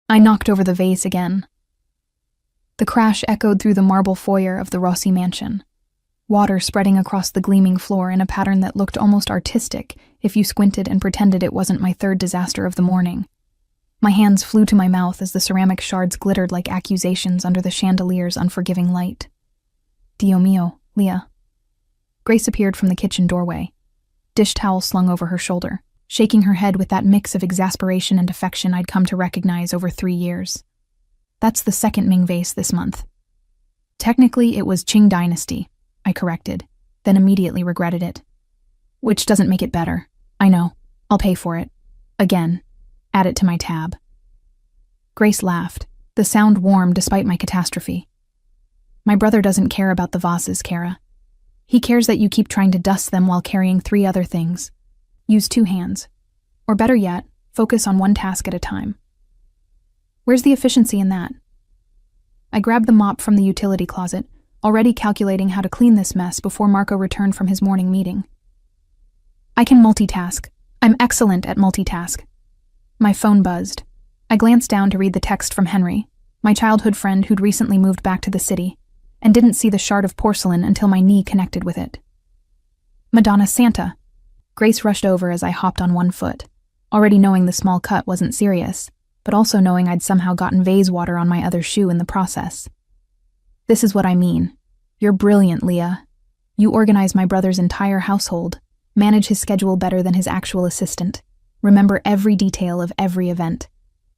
I knocked over the vase again. The crash echoed through the marble foyer of the Rossi mansion, water spreading across the gleaming floor in a pattern that looked almost artistic if you squinted and pretended it wasn't my third disaster of the morning. My hands flew to my mouth as the ceramic shards glittered like accusations under the chandelier's unforgiving light. Dio mio, Leah. Grace appeared from the kitchen doorway, dish towel slung over her shoulder, shaking her head with that mix of exasperation and affection I'd come to recognize over 3 years. That's the second Ming vase this month. Technically, it was Qing Dynasty, I corrected, then immediately regretted it. Which doesn't make it better. I know. I'll pay for it. Again. Add it to my tab. Grace laughed, the sound warm despite my catastrophe. My brother doesn't care about the vases, Kara. He cares that you keep trying to dust them while carrying 3 other things. Use 2 hands. Or better yet, focus on 1 task at a time. Where's the efficiency in that? I grabbed the mop from the utility closet, already calculating how to clean this mess before Marco returned from his morning meeting. I can multitask. I'm excellent at multitask. My phone buzzed. I glanced down to read the text from Henry, my childhood friend who'd recently moved back to the city, and didn't see the shard of porcelain until my knee connected with it. Madonna Santa. Grace rushed over as I hopped on 1 foot, already knowing the small cut wasn't serious, but also knowing I'd somehow gotten vase water on my other shoe in the process. This is what I mean. You're brilliant, Leah. You organize my brother's entire household, manage his schedule better than his actual assistant, remember every detail of every event,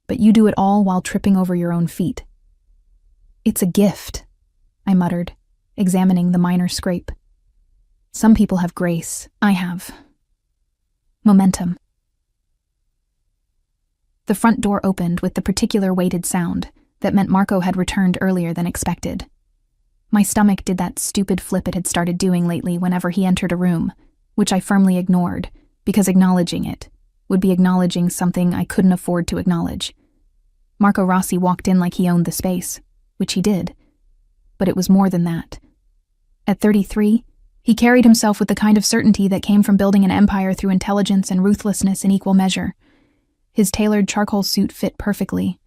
but you do it all while tripping over your own feet. It's a gift, I muttered, examining the minor scrape. Some people have grace. I have momentum. The front door opened with the particular weighted sound that meant Marco had returned earlier than expected. My stomach did that stupid flip it had started doing lately whenever he entered a room, which I firmly ignored, because acknowledging it would be acknowledging something I couldn't afford to acknowledge. Marco Rossi walked in like he owned the space, which he did. But it was more than that. At 33, he carried himself with the kind of certainty that came from building an empire through intelligence and ruthlessness in equal measure. His tailored charcoal suit fit perfectly,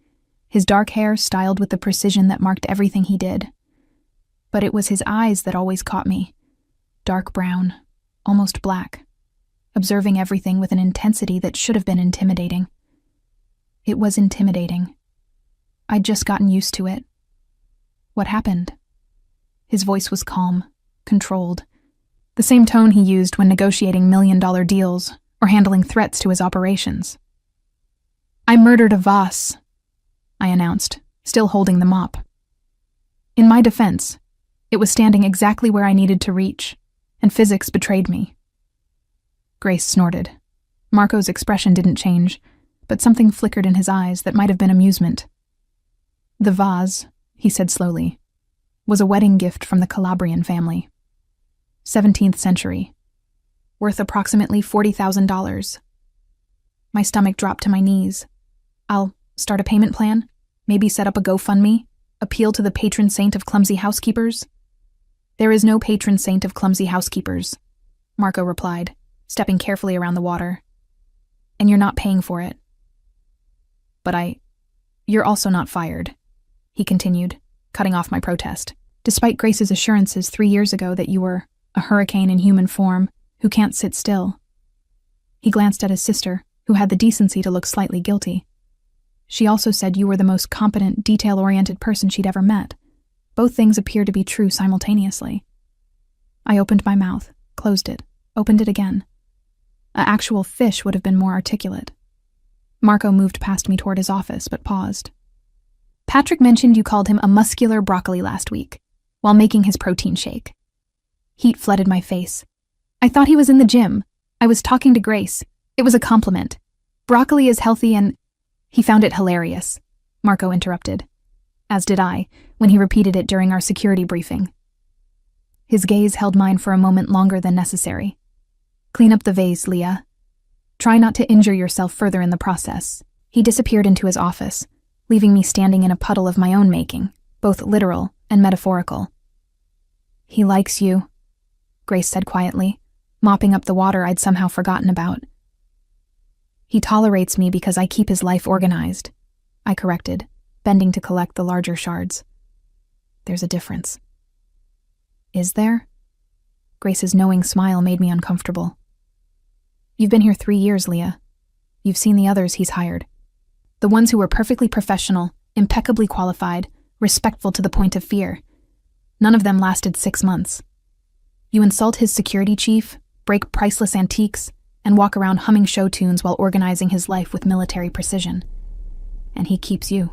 his dark hair styled with the precision that marked everything he did. But it was his eyes that always caught me. Dark brown, almost black, observing everything with an intensity that should have been intimidating. It was intimidating. I'd just gotten used to it. What happened? His voice was calm, controlled, the same tone he used when negotiating million-dollar deals or handling threats to his operations. I murdered a vase, I announced, still holding the mop. In my defense, it was standing exactly where I needed to reach, and physics betrayed me. Grace snorted. Marco's expression didn't change, but something flickered in his eyes that might have been amusement. The vase, he said slowly, was a wedding gift from the Calabrian family. 17th century. Worth approximately $40,000. My stomach dropped to my knees. I'll start a payment plan, maybe set up a GoFundMe, appeal to the patron saint of clumsy housekeepers. There is no patron saint of clumsy housekeepers, Marco replied, stepping carefully around the water. And you're not paying for it. But you're also not fired, he continued, cutting off my protest, despite Grace's assurances 3 years ago that you were a hurricane in human form who can't sit still. He glanced at his sister, who had the decency to look slightly guilty. She also said you were the most competent, detail-oriented person she'd ever met. Both things appear to be true simultaneously. I opened my mouth, closed it, opened it again. An actual fish would have been more articulate. Marco moved past me toward his office, but paused. Patrick mentioned you called him a muscular broccoli last week, while making his protein shake. Heat flooded my face. I thought he was in the gym. I was talking to Grace. It was a compliment. Broccoli is healthy and... He found it hilarious, Marco interrupted. As did I, when he repeated it during our security briefing. His gaze held mine for a moment longer than necessary. Clean up the vase, Leah. Try not to injure yourself further in the process. He disappeared into his office, leaving me standing in a puddle of my own making, both literal and metaphorical. He likes you, Grace said quietly, mopping up the water I'd somehow forgotten about. He tolerates me because I keep his life organized. I corrected, bending to collect the larger shards. There's a difference. Is there? Grace's knowing smile made me uncomfortable. You've been here 3 years, Leah. You've seen the others he's hired. The ones who were perfectly professional, impeccably qualified, respectful to the point of fear. None of them lasted 6 months. You insult his security chief, break priceless antiques, and walk around humming show tunes while organizing his life with military precision. And he keeps you.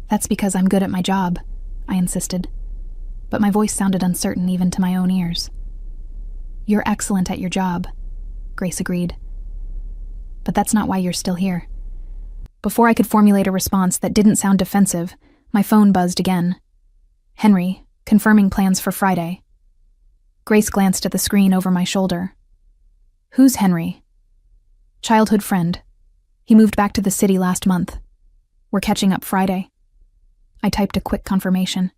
That's because I'm good at my job, I insisted. But my voice sounded uncertain even to my own ears. You're excellent at your job, Grace agreed. But that's not why you're still here. Before I could formulate a response that didn't sound defensive, my phone buzzed again. Henry, confirming plans for Friday. Grace glanced at the screen over my shoulder. Who's Henry? Childhood friend. He moved back to the city last month. We're catching up Friday. I typed a quick confirmation.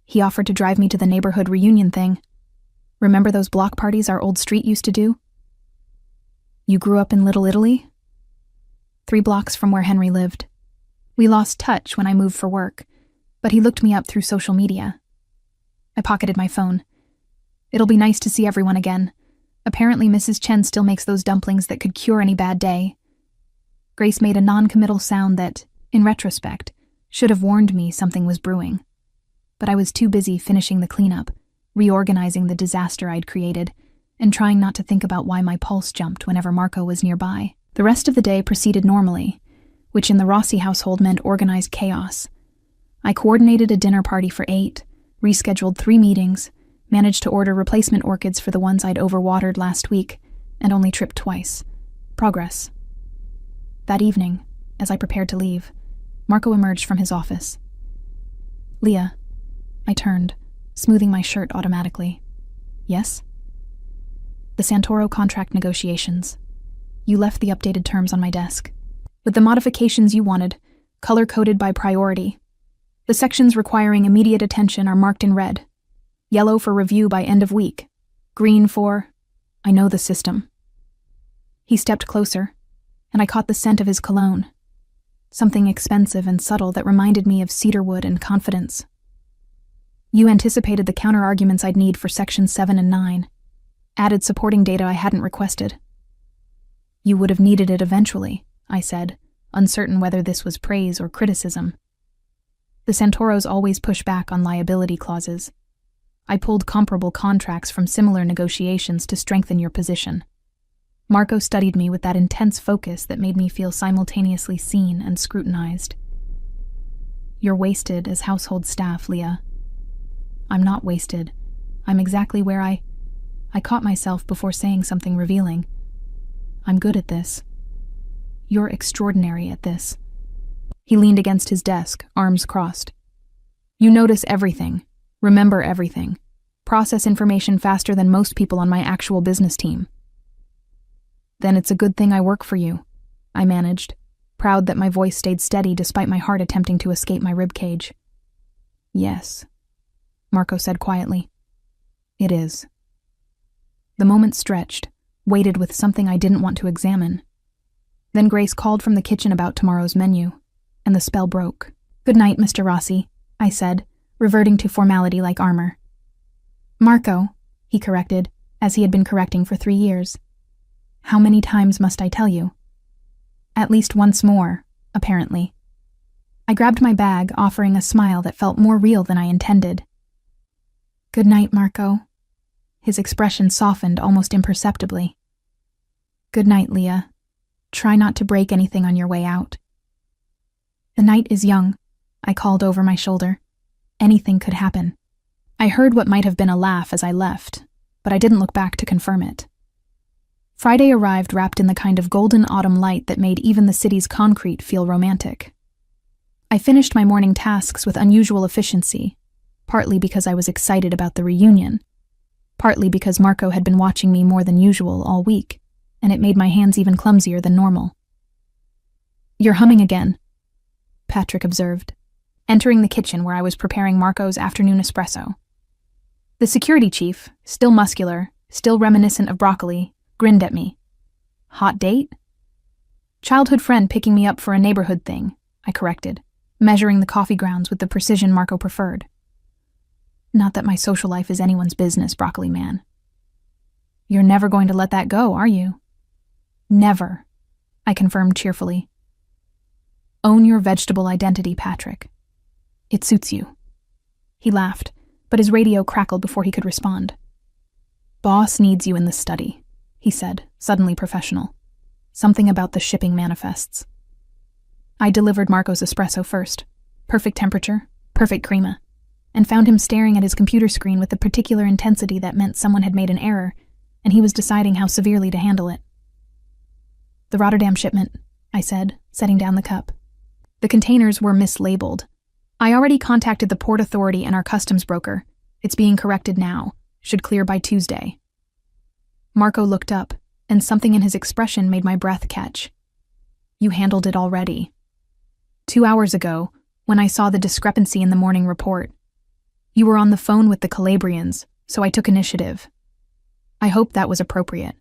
He offered to drive me to the neighborhood reunion thing. Remember those block parties our old street used to do? You grew up in Little Italy? 3 blocks from where Henry lived. We lost touch when I moved for work, but he looked me up through social media. I pocketed my phone. It'll be nice to see everyone again. Apparently Mrs. Chen still makes those dumplings that could cure any bad day. Grace made a non-committal sound that, in retrospect, should have warned me something was brewing. But I was too busy finishing the cleanup, reorganizing the disaster I'd created, and trying not to think about why my pulse jumped whenever Marco was nearby. The rest of the day proceeded normally, which in the Rossi household meant organized chaos. I coordinated a dinner party for 8, rescheduled 3 meetings, managed to order replacement orchids for the ones I'd overwatered last week, and only tripped twice. Progress. That evening, as I prepared to leave, Marco emerged from his office. Leah. I turned, smoothing my shirt automatically. Yes? The Santoro contract negotiations. You left the updated terms on my desk. With the modifications you wanted, color-coded by priority. The sections requiring immediate attention are marked in red. Yellow for review by end of week. Green for... I know the system. He stepped closer, and I caught the scent of his cologne. Something expensive and subtle that reminded me of cedarwood and confidence. You anticipated the counter-arguments I'd need for Sections 7 and 9. Added supporting data I hadn't requested. You would have needed it eventually, I said, uncertain whether this was praise or criticism. The Santoros always push back on liability clauses. I pulled comparable contracts from similar negotiations to strengthen your position. Marco studied me with that intense focus that made me feel simultaneously seen and scrutinized. You're wasted as household staff, Leah. I'm not wasted. I'm exactly where I caught myself before saying something revealing. I'm good at this. You're extraordinary at this. He leaned against his desk, arms crossed. You notice everything, remember everything, process information faster than most people on my actual business team. Then it's a good thing I work for you, I managed, proud that my voice stayed steady despite my heart attempting to escape my ribcage. Yes, Marco said quietly. It is. The moment stretched, waited with something I didn't want to examine. Then Grace called from the kitchen about tomorrow's menu, and the spell broke. Good night, Mr. Rossi, I said, reverting to formality like armor. Marco, he corrected, as he had been correcting for 3 years. How many times must I tell you? At least once more, apparently. I grabbed my bag, offering a smile that felt more real than I intended. Good night, Marco. His expression softened almost imperceptibly. Good night, Leah. Try not to break anything on your way out. The night is young, I called over my shoulder. Anything could happen. I heard what might have been a laugh as I left, but I didn't look back to confirm it. Friday arrived wrapped in the kind of golden autumn light that made even the city's concrete feel romantic. I finished my morning tasks with unusual efficiency, partly because I was excited about the reunion, partly because Marco had been watching me more than usual all week, and it made my hands even clumsier than normal. You're humming again, Patrick observed, entering the kitchen where I was preparing Marco's afternoon espresso. The security chief, still muscular, still reminiscent of broccoli, grinned at me. Hot date? Childhood friend picking me up for a neighborhood thing, I corrected, measuring the coffee grounds with the precision Marco preferred. Not that my social life is anyone's business, Broccoli Man. You're never going to let that go, are you? Never, I confirmed cheerfully. Own your vegetable identity, Patrick. It suits you. He laughed, but his radio crackled before he could respond. Boss needs you in the study, he said, suddenly professional. Something about the shipping manifests. I delivered Marco's espresso first. Perfect temperature, perfect crema, and found him staring at his computer screen with the particular intensity that meant someone had made an error, and he was deciding how severely to handle it. The Rotterdam shipment, I said, setting down the cup. The containers were mislabeled. I already contacted the Port Authority and our customs broker. It's being corrected now. Should clear by Tuesday. Marco looked up, and something in his expression made my breath catch. You handled it already. 2 hours ago, when I saw the discrepancy in the morning report. You were on the phone with the Calabrians, so I took initiative. I hope that was appropriate.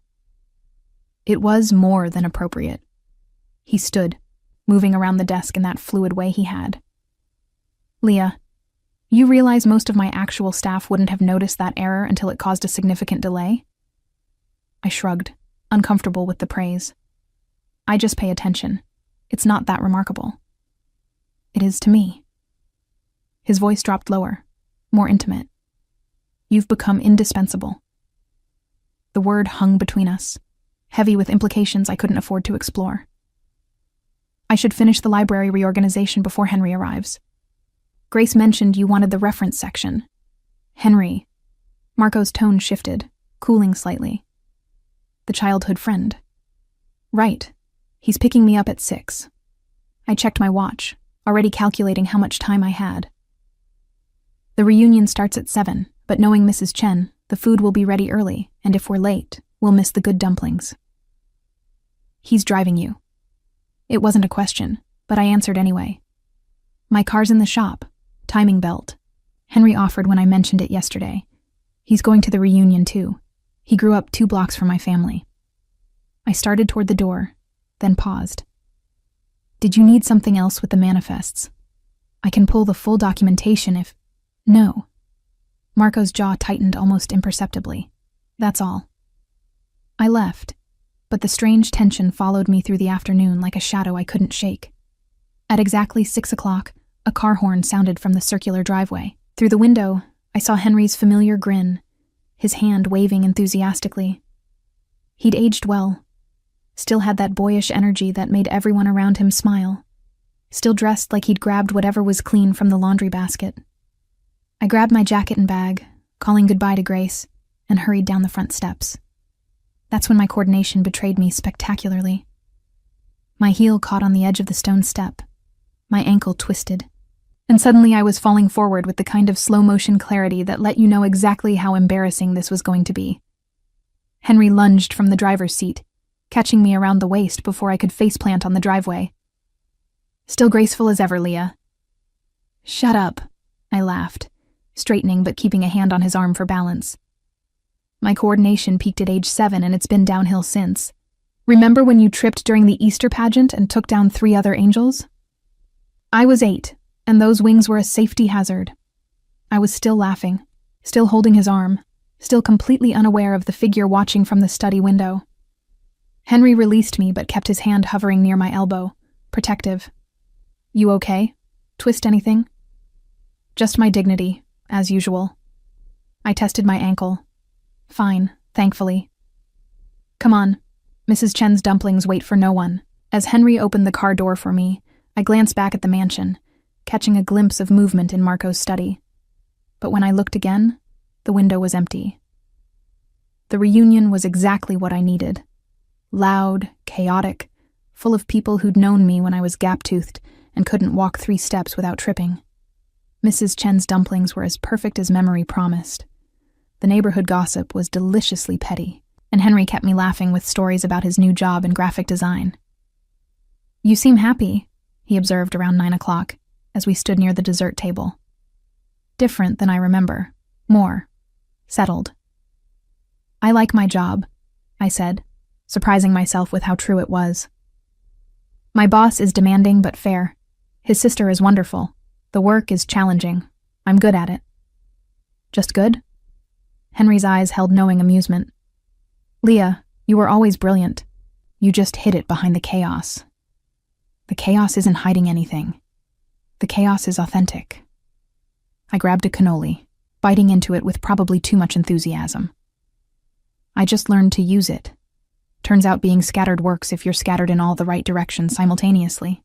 It was more than appropriate. He stood, moving around the desk in that fluid way he had. Leah, you realize most of my actual staff wouldn't have noticed that error until it caused a significant delay? I shrugged, uncomfortable with the praise. I just pay attention. It's not that remarkable. It is to me. His voice dropped lower, more intimate. You've become indispensable. The word hung between us, heavy with implications I couldn't afford to explore. I should finish the library reorganization before Henry arrives. Grace mentioned you wanted the reference section. Henry. Marco's tone shifted, cooling slightly. The childhood friend. Right. He's picking me up at 6. I checked my watch, already calculating how much time I had. The reunion starts at 7, but knowing Mrs. Chen, the food will be ready early, and if we're late, we'll miss the good dumplings. He's driving you. It wasn't a question, but I answered anyway. My car's in the shop. Timing belt. Henry offered when I mentioned it yesterday. He's going to the reunion too. He grew up 2 blocks from my family. I started toward the door, then paused. Did you need something else with the manifests? I can pull the full documentation if... No. Marco's jaw tightened almost imperceptibly. That's all. I left, but the strange tension followed me through the afternoon like a shadow I couldn't shake. At exactly 6 o'clock, a car horn sounded from the circular driveway. Through the window, I saw Henry's familiar grin, his hand waving enthusiastically. He'd aged well, still had that boyish energy that made everyone around him smile, still dressed like he'd grabbed whatever was clean from the laundry basket. I grabbed my jacket and bag, calling goodbye to Grace, and hurried down the front steps. That's when my coordination betrayed me spectacularly. My heel caught on the edge of the stone step. My ankle twisted. And suddenly I was falling forward with the kind of slow-motion clarity that let you know exactly how embarrassing this was going to be. Henry lunged from the driver's seat, catching me around the waist before I could faceplant on the driveway. Still graceful as ever, Leah. Shut up, I laughed, straightening but keeping a hand on his arm for balance. My coordination peaked at age 7 and it's been downhill since. Remember when you tripped during the Easter pageant and took down 3 other angels? I was 8, and those wings were a safety hazard. I was still laughing, still holding his arm, still completely unaware of the figure watching from the study window. Henry released me but kept his hand hovering near my elbow, protective. You okay? Twist anything? Just my dignity, as usual. I tested my ankle. Fine, thankfully. Come on. Mrs. Chen's dumplings wait for no one. As Henry opened the car door for me, I glanced back at the mansion, catching a glimpse of movement in Marco's study. But when I looked again, the window was empty. The reunion was exactly what I needed. Loud, chaotic, full of people who'd known me when I was gap-toothed and couldn't walk 3 steps without tripping. Mrs. Chen's dumplings were as perfect as memory promised. The neighborhood gossip was deliciously petty, and Henry kept me laughing with stories about his new job in graphic design. You seem happy, he observed around 9 o'clock, as we stood near the dessert table. Different than I remember. More. Settled. I like my job, I said, surprising myself with how true it was. My boss is demanding but fair. His sister is wonderful. The work is challenging. I'm good at it. Just good? Henry's eyes held knowing amusement. Leah, you were always brilliant. You just hid it behind the chaos. The chaos isn't hiding anything. The chaos is authentic. I grabbed a cannoli, biting into it with probably too much enthusiasm. I just learned to use it. Turns out being scattered works if you're scattered in all the right directions simultaneously.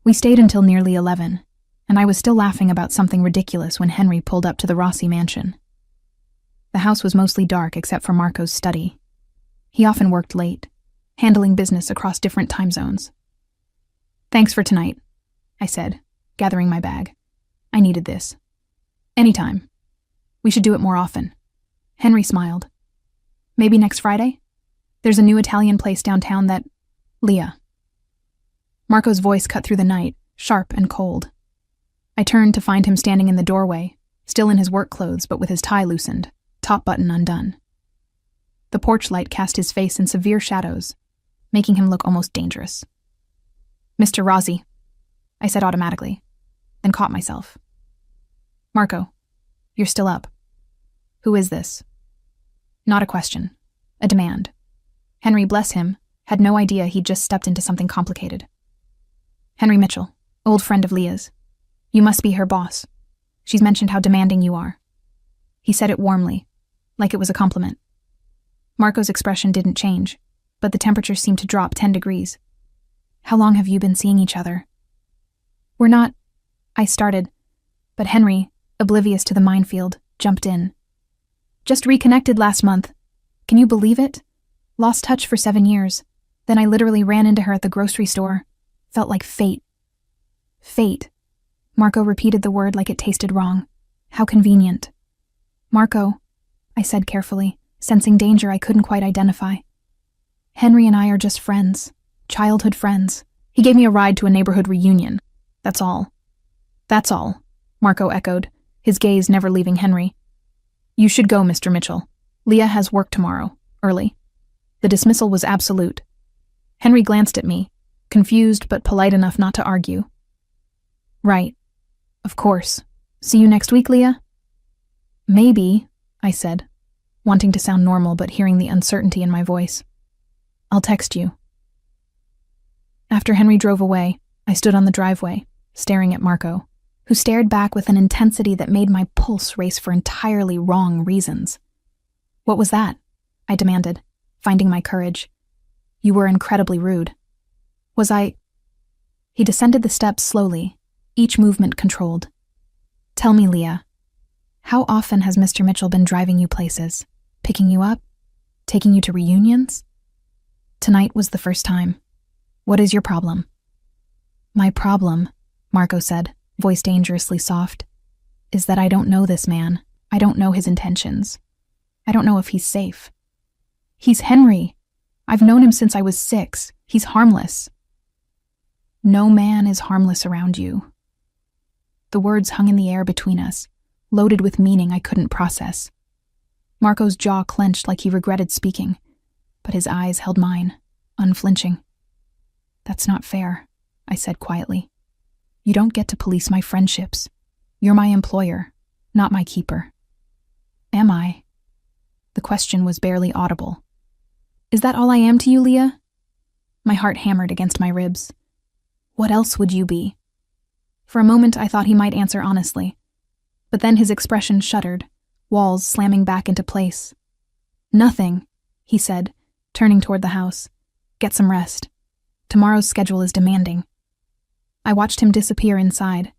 We stayed until nearly 11, and I was still laughing about something ridiculous when Henry pulled up to the Rossi mansion. The house was mostly dark except for Marco's study. He often worked late, handling business across different time zones. Thanks for tonight, I said, gathering my bag. I needed this. Anytime. We should do it more often. Henry smiled. Maybe next Friday? There's a new Italian place downtown that... Leah. Marco's voice cut through the night, sharp and cold. I turned to find him standing in the doorway, still in his work clothes but with his tie loosened, top button undone. The porch light cast his face in severe shadows, making him look almost dangerous. Mr. Rossi, I said automatically, then caught myself. Marco, you're still up. Who is this? Not a question, a demand. Henry, bless him, had no idea he'd just stepped into something complicated. Henry Mitchell, old friend of Leah's. You must be her boss. She's mentioned how demanding you are. He said it warmly, like it was a compliment. Marco's expression didn't change, but the temperature seemed to drop 10 degrees. How long have you been seeing each other? We're not... I started, but Henry, oblivious to the minefield, jumped in. Just reconnected last month. Can you believe it? Lost touch for 7 years. Then I literally ran into her at the grocery store. Felt like fate. Fate. Marco repeated the word like it tasted wrong. How convenient. Marco, I said carefully, sensing danger I couldn't quite identify. Henry and I are just friends. Childhood friends. He gave me a ride to a neighborhood reunion. That's all. That's all, Marco echoed, his gaze never leaving Henry. You should go, Mr. Mitchell. Leah has work tomorrow, early. The dismissal was absolute. Henry glanced at me, confused but polite enough not to argue. Right. Of course. See you next week, Leah? Maybe, I said, wanting to sound normal but hearing the uncertainty in my voice. I'll text you. After Henry drove away, I stood on the driveway, staring at Marco, who stared back with an intensity that made my pulse race for entirely wrong reasons. What was that? I demanded, finding my courage. You were incredibly rude. Was I... He descended the steps slowly, each movement controlled. Tell me, Leah, how often has Mr. Mitchell been driving you places, picking you up, taking you to reunions? Tonight was the first time. What is your problem? My problem, Marco said, voice dangerously soft, is that I don't know this man. I don't know his intentions. I don't know if he's safe. He's Henry. I've known him since I was 6. He's harmless. No man is harmless around you. The words hung in the air between us, loaded with meaning I couldn't process. Marco's jaw clenched like he regretted speaking, but his eyes held mine, unflinching. That's not fair, I said quietly. You don't get to police my friendships. You're my employer, not my keeper. Am I? The question was barely audible. Is that all I am to you, Leah? My heart hammered against my ribs. What else would you be? For a moment I thought he might answer honestly, but then his expression shuddered, walls slamming back into place. Nothing, he said, turning toward the house. Get some rest. Tomorrow's schedule is demanding. I watched him disappear inside,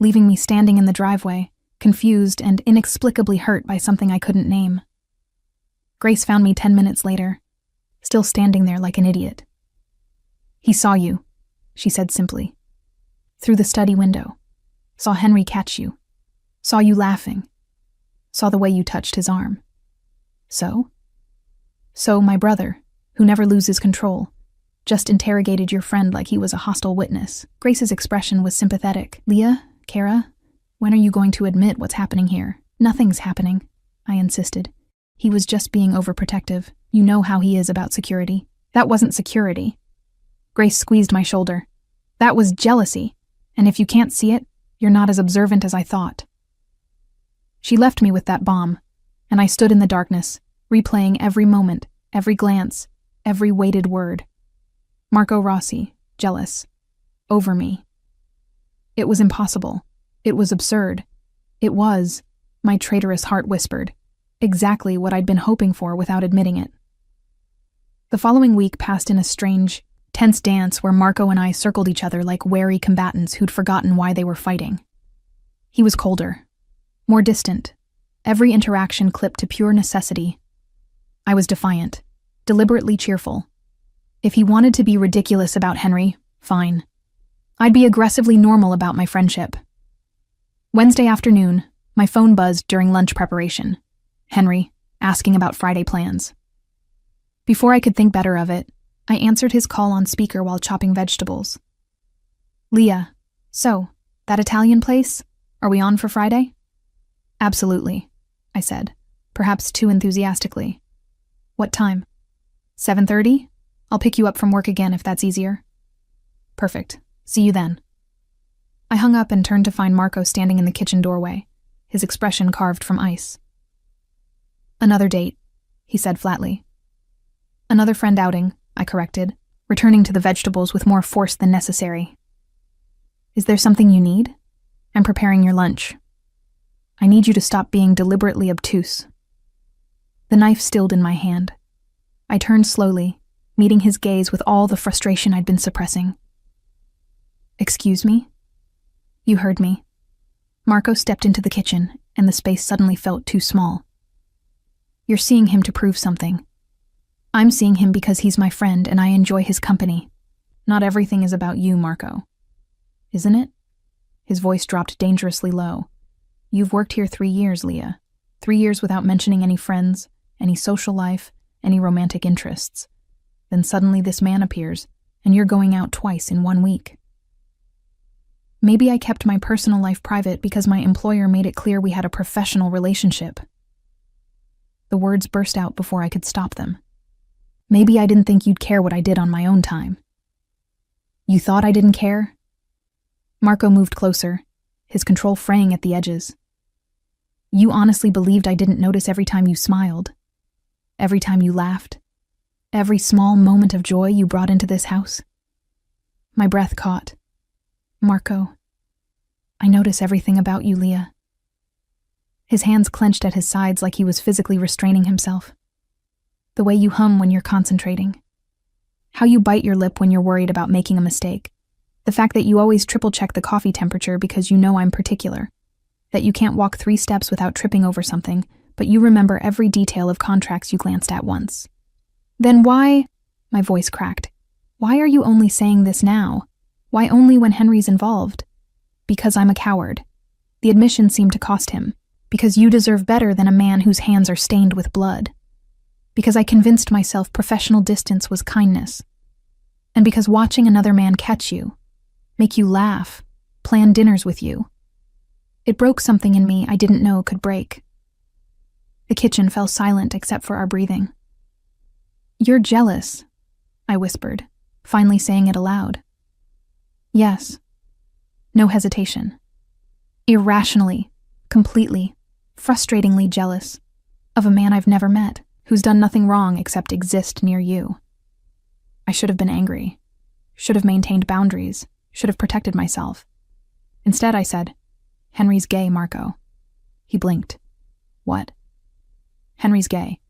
leaving me standing in the driveway, confused and inexplicably hurt by something I couldn't name. Grace found me 10 minutes later, still standing there like an idiot. He saw you, she said simply. Through the study window. Saw Henry catch you. Saw you laughing. Saw the way you touched his arm. So? So my brother, who never loses control, just interrogated your friend like he was a hostile witness. Grace's expression was sympathetic. Leah, Kara, when are you going to admit what's happening here? Nothing's happening, I insisted. He was just being overprotective. You know how he is about security. That wasn't security. Grace squeezed my shoulder. That was jealousy. And if you can't see it, you're not as observant as I thought." She left me with that bomb, and I stood in the darkness, replaying every moment, every glance, every weighted word. Marco Rossi, jealous. Over me. It was impossible. It was absurd. It was, my traitorous heart whispered, exactly what I'd been hoping for without admitting it. The following week passed in a strange, tense dance where Marco and I circled each other like wary combatants who'd forgotten why they were fighting. He was colder, more distant, every interaction clipped to pure necessity. I was defiant, deliberately cheerful. If he wanted to be ridiculous about Henry, fine. I'd be aggressively normal about my friendship. Wednesday afternoon, my phone buzzed during lunch preparation. Henry, asking about Friday plans. Before I could think better of it, I answered his call on speaker while chopping vegetables. "Leah, so, that Italian place? Are we on for Friday?" "Absolutely," I said, perhaps too enthusiastically. "What time?" 7:30? I'll pick you up from work again if that's easier." "Perfect. See you then." I hung up and turned to find Marco standing in the kitchen doorway, his expression carved from ice. "Another date," he said flatly. "Another friend outing," I corrected, returning to the vegetables with more force than necessary. "Is there something you need? I'm preparing your lunch. I need you to stop being deliberately obtuse." The knife stilled in my hand. I turned slowly, meeting his gaze with all the frustration I'd been suppressing. "Excuse me?" "You heard me." Marco stepped into the kitchen, and the space suddenly felt too small. "You're seeing him to prove something. I'm seeing him because he's my friend and I enjoy his company. Not everything is about you, Marco. Isn't it?" His voice dropped dangerously low. "You've worked here 3 years, Leah. 3 years without mentioning any friends, any social life, any romantic interests. Then suddenly this man appears, and you're going out twice in 1 week. Maybe I kept my personal life private because my employer made it clear we had a professional relationship." The words burst out before I could stop them. "Maybe I didn't think you'd care what I did on my own time." "You thought I didn't care?" Marco moved closer, his control fraying at the edges. "You honestly believed I didn't notice every time you smiled? Every time you laughed? Every small moment of joy you brought into this house?" My breath caught. "Marco, I notice everything about you, Leah." His hands clenched at his sides like he was physically restraining himself. "The way you hum when you're concentrating. How you bite your lip when you're worried about making a mistake. The fact that you always triple-check the coffee temperature because you know I'm particular. That you can't walk 3 steps without tripping over something, but you remember every detail of contracts you glanced at once. Then why—" my voice cracked. "Why are you only saying this now? Why only when Henry's involved?" "Because I'm a coward." The admission seemed to cost him. "Because you deserve better than a man whose hands are stained with blood. Because I convinced myself professional distance was kindness. And because watching another man catch you, make you laugh, plan dinners with you, it broke something in me I didn't know could break." The kitchen fell silent except for our breathing. "You're jealous," I whispered, finally saying it aloud. "Yes." No hesitation. "Irrationally, completely, frustratingly jealous of a man I've never met, who's done nothing wrong except exist near you." I should have been angry, should have maintained boundaries, should have protected myself. Instead, I said, "Henry's gay, Marco." He blinked. "What?" "Henry's gay.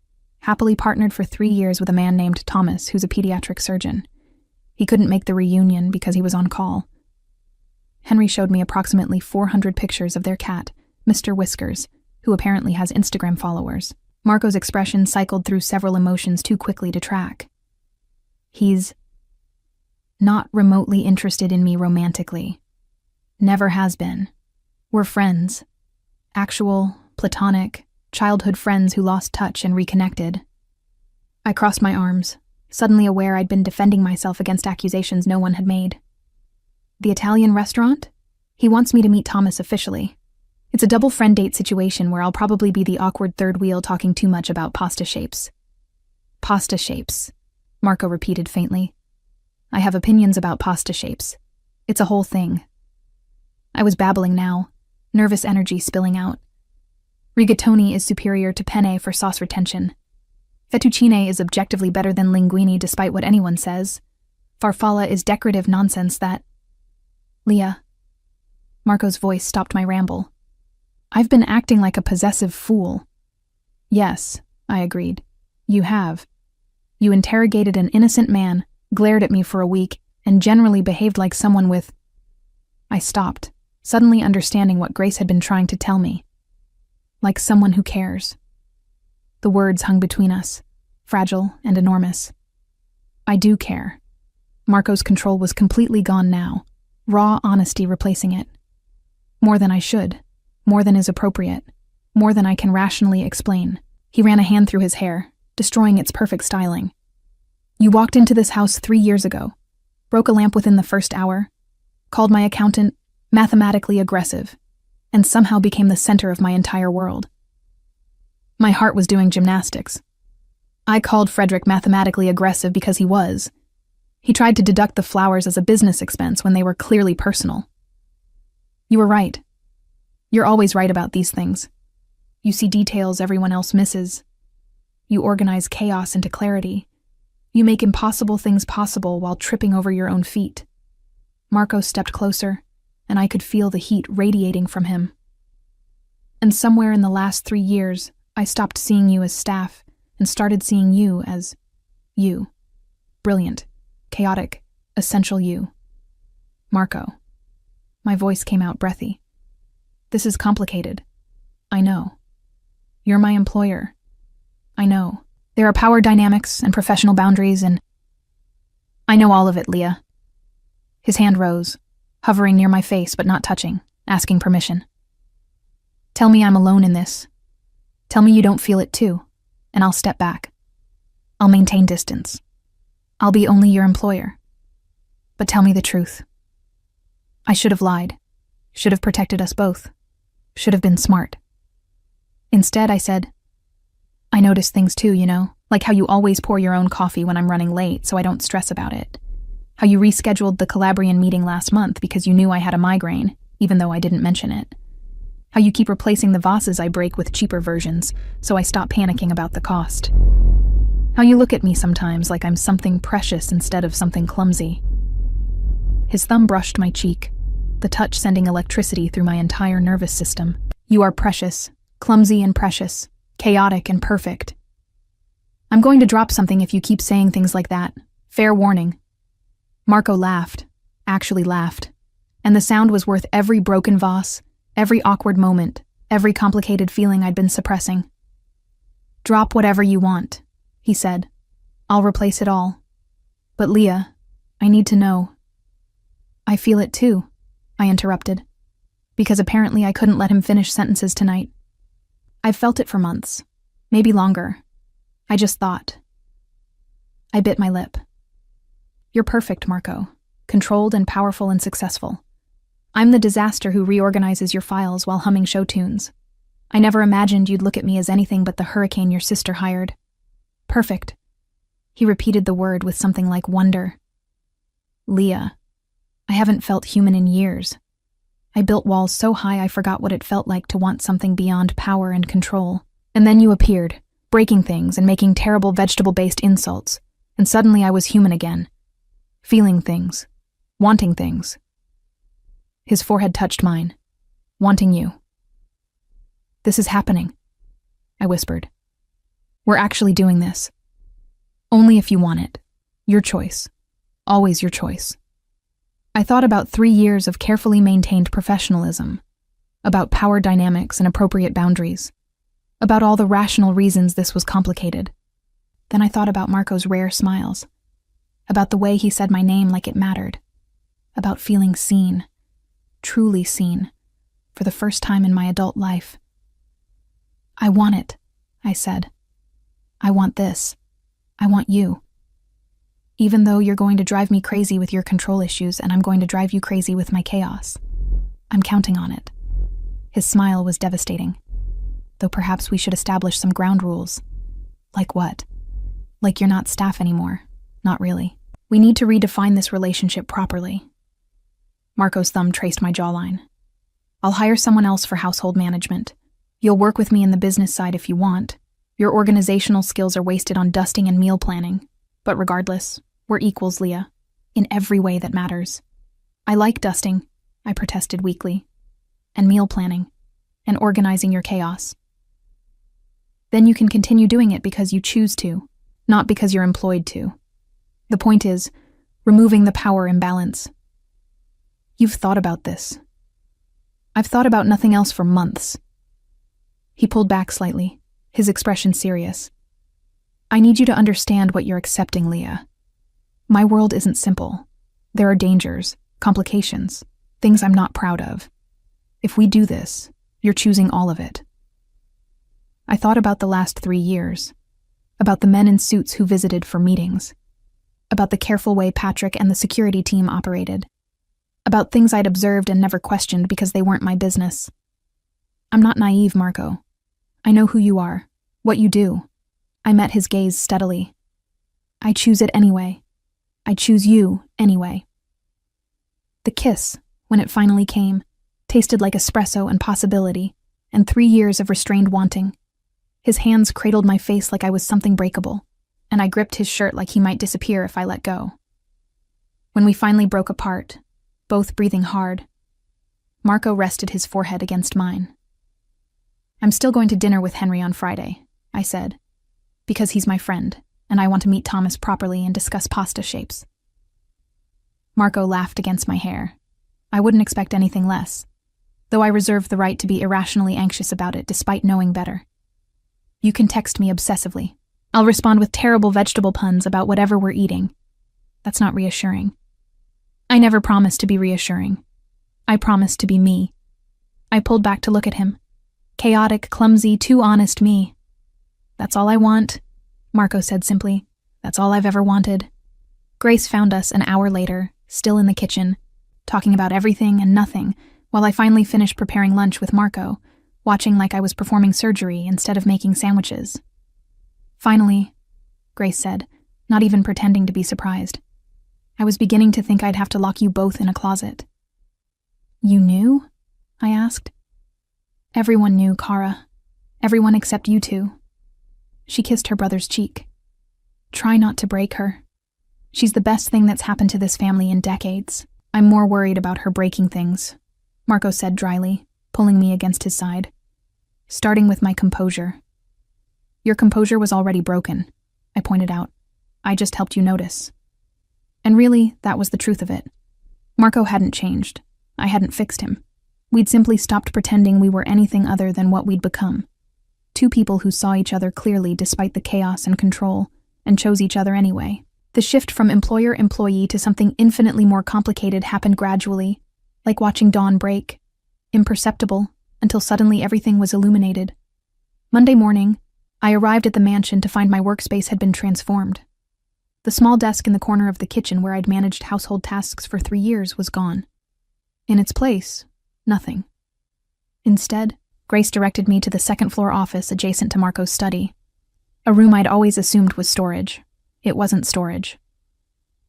Happily partnered for 3 years with a man named Thomas, who's a pediatric surgeon. He couldn't make the reunion because he was on call." Henry showed me approximately 400 pictures of their cat, Mr. Whiskers, who apparently has Instagram followers. Marco's expression cycled through several emotions too quickly to track. "He's not remotely interested in me romantically. Never has been. We're friends. Actual, platonic, childhood friends who lost touch and reconnected." I crossed my arms, suddenly aware I'd been defending myself against accusations no one had made. "The Italian restaurant? He wants me to meet Thomas officially. It's a double friend date situation where I'll probably be the awkward third wheel talking too much about pasta shapes." "Pasta shapes," Marco repeated faintly. "I have opinions about pasta shapes. It's a whole thing. I was babbling now, nervous energy spilling out. Rigatoni is superior to penne for sauce retention. Fettuccine is objectively better than linguine despite what anyone says. Farfalla is decorative nonsense that... Leah. Marco's voice stopped my ramble. I've been acting like a possessive fool. Yes, I agreed. You have. You interrogated an innocent man, glared at me for a week, and generally behaved like someone with... I stopped, suddenly understanding what Grace had been trying to tell me. Like someone who cares. The words hung between us, fragile and enormous. I do care. Marco's control was completely gone now, raw honesty replacing it. More than I should, more than is appropriate, more than I can rationally explain. He ran a hand through his hair, destroying its perfect styling. You walked into this house 3 years ago, broke a lamp within the first hour, called my accountant mathematically aggressive, and somehow became the center of my entire world. My heart was doing gymnastics. I called Frederick mathematically aggressive because he was. He tried to deduct the flowers as a business expense when they were clearly personal. You were right. You're always right about these things. You see details everyone else misses. You organize chaos into clarity. You make impossible things possible while tripping over your own feet. Marco stepped closer, and I could feel the heat radiating from him. And somewhere in the last 3 years, I stopped seeing you as staff and started seeing you as you. Brilliant, chaotic, essential you. Marco. My voice came out breathy. This is complicated. I know. You're my employer. I know. There are power dynamics and professional boundaries and... I know all of it, Leah. His hand rose, hovering near my face but not touching, asking permission. Tell me I'm alone in this. Tell me you don't feel it too, and I'll step back. I'll maintain distance. I'll be only your employer. But tell me the truth. I should have lied. Should have protected us both. Should have been smart. Instead, I said, I notice things too, you know, like how you always pour your own coffee when I'm running late so I don't stress about it. How you rescheduled the Calabrian meeting last month because you knew I had a migraine, even though I didn't mention it. How you keep replacing the vases I break with cheaper versions, so I stop panicking about the cost. How you look at me sometimes like I'm something precious instead of something clumsy. His thumb brushed my cheek, the touch sending electricity through my entire nervous system. You are precious, clumsy and precious, chaotic and perfect. I'm going to drop something if you keep saying things like that. Fair warning. Marco laughed, actually laughed, and the sound was worth every broken vase, every awkward moment, every complicated feeling I'd been suppressing. Drop whatever you want, he said. I'll replace it all. But Leah, I need to know. I feel it too, I interrupted, because apparently I couldn't let him finish sentences tonight. I've felt it for months, maybe longer. I just thought. I bit my lip. You're perfect, Marco, controlled and powerful and successful. I'm the disaster who reorganizes your files while humming show tunes. I never imagined you'd look at me as anything but the hurricane your sister hired. Perfect. He repeated the word with something like wonder. Leah, I haven't felt human in years. I built walls so high I forgot what it felt like to want something beyond power and control. And then you appeared, breaking things and making terrible vegetable-based insults. And suddenly I was human again. Feeling things. Wanting things. His forehead touched mine. Wanting you. This is happening, I whispered. We're actually doing this. Only if you want it. Your choice. Always your choice. I thought about 3 years of carefully maintained professionalism, about power dynamics and appropriate boundaries, about all the rational reasons this was complicated. Then I thought about Marco's rare smiles, about the way he said my name like it mattered, about feeling seen, truly seen, for the first time in my adult life. I want it, I said. I want this. I want you. Even though you're going to drive me crazy with your control issues and I'm going to drive you crazy with my chaos. I'm counting on it. His smile was devastating. Though perhaps we should establish some ground rules. Like what? Like you're not staff anymore. Not really. We need to redefine this relationship properly. Marco's thumb traced my jawline. I'll hire someone else for household management. You'll work with me in the business side if you want. Your organizational skills are wasted on dusting and meal planning. But regardless, we're equals, Leah. In every way that matters. I like dusting, I protested weakly. And meal planning. And organizing your chaos. Then you can continue doing it because you choose to, not because you're employed to. The point is, removing the power imbalance. You've thought about this. I've thought about nothing else for months. He pulled back slightly, his expression serious. I need you to understand what you're accepting, Leah. My world isn't simple. There are dangers, complications, things I'm not proud of. If we do this, you're choosing all of it. I thought about the last 3 years, about the men in suits who visited for meetings, about the careful way Patrick and the security team operated, about things I'd observed and never questioned because they weren't my business. I'm not naive, Marco. I know who you are, what you do. I met his gaze steadily. I choose it anyway. I choose you anyway. The kiss, when it finally came, tasted like espresso and possibility, and 3 years of restrained wanting. His hands cradled my face like I was something breakable, and I gripped his shirt like he might disappear if I let go. When we finally broke apart, both breathing hard, Marco rested his forehead against mine. I'm still going to dinner with Henry on Friday, I said, because he's my friend, and I want to meet Thomas properly and discuss pasta shapes. Marco laughed against my hair. I wouldn't expect anything less, though I reserve the right to be irrationally anxious about it despite knowing better. You can text me obsessively. I'll respond with terrible vegetable puns about whatever we're eating. That's not reassuring. I never promised to be reassuring. I promised to be me. I pulled back to look at him. Chaotic, clumsy, too honest me. That's all I want, Marco said simply. That's all I've ever wanted. Grace found us an hour later, still in the kitchen, talking about everything and nothing, while I finally finished preparing lunch with Marco, watching like I was performing surgery instead of making sandwiches. Finally, Grace said, not even pretending to be surprised. I was beginning to think I'd have to lock you both in a closet. You knew? I asked. Everyone knew, Kara. Everyone except you two. She kissed her brother's cheek. Try not to break her. She's the best thing that's happened to this family in decades. I'm more worried about her breaking things, Marco said dryly, pulling me against his side. Starting with my composure. Your composure was already broken, I pointed out. I just helped you notice. And really, that was the truth of it. Marco hadn't changed. I hadn't fixed him. We'd simply stopped pretending we were anything other than what we'd become. Two people who saw each other clearly despite the chaos and control, and chose each other anyway. The shift from employer-employee to something infinitely more complicated happened gradually, like watching dawn break, imperceptible, until suddenly everything was illuminated. Monday morning, I arrived at the mansion to find my workspace had been transformed. The small desk in the corner of the kitchen where I'd managed household tasks for 3 years was gone. In its place, nothing. Instead, Grace directed me to the second-floor office adjacent to Marco's study, a room I'd always assumed was storage. It wasn't storage.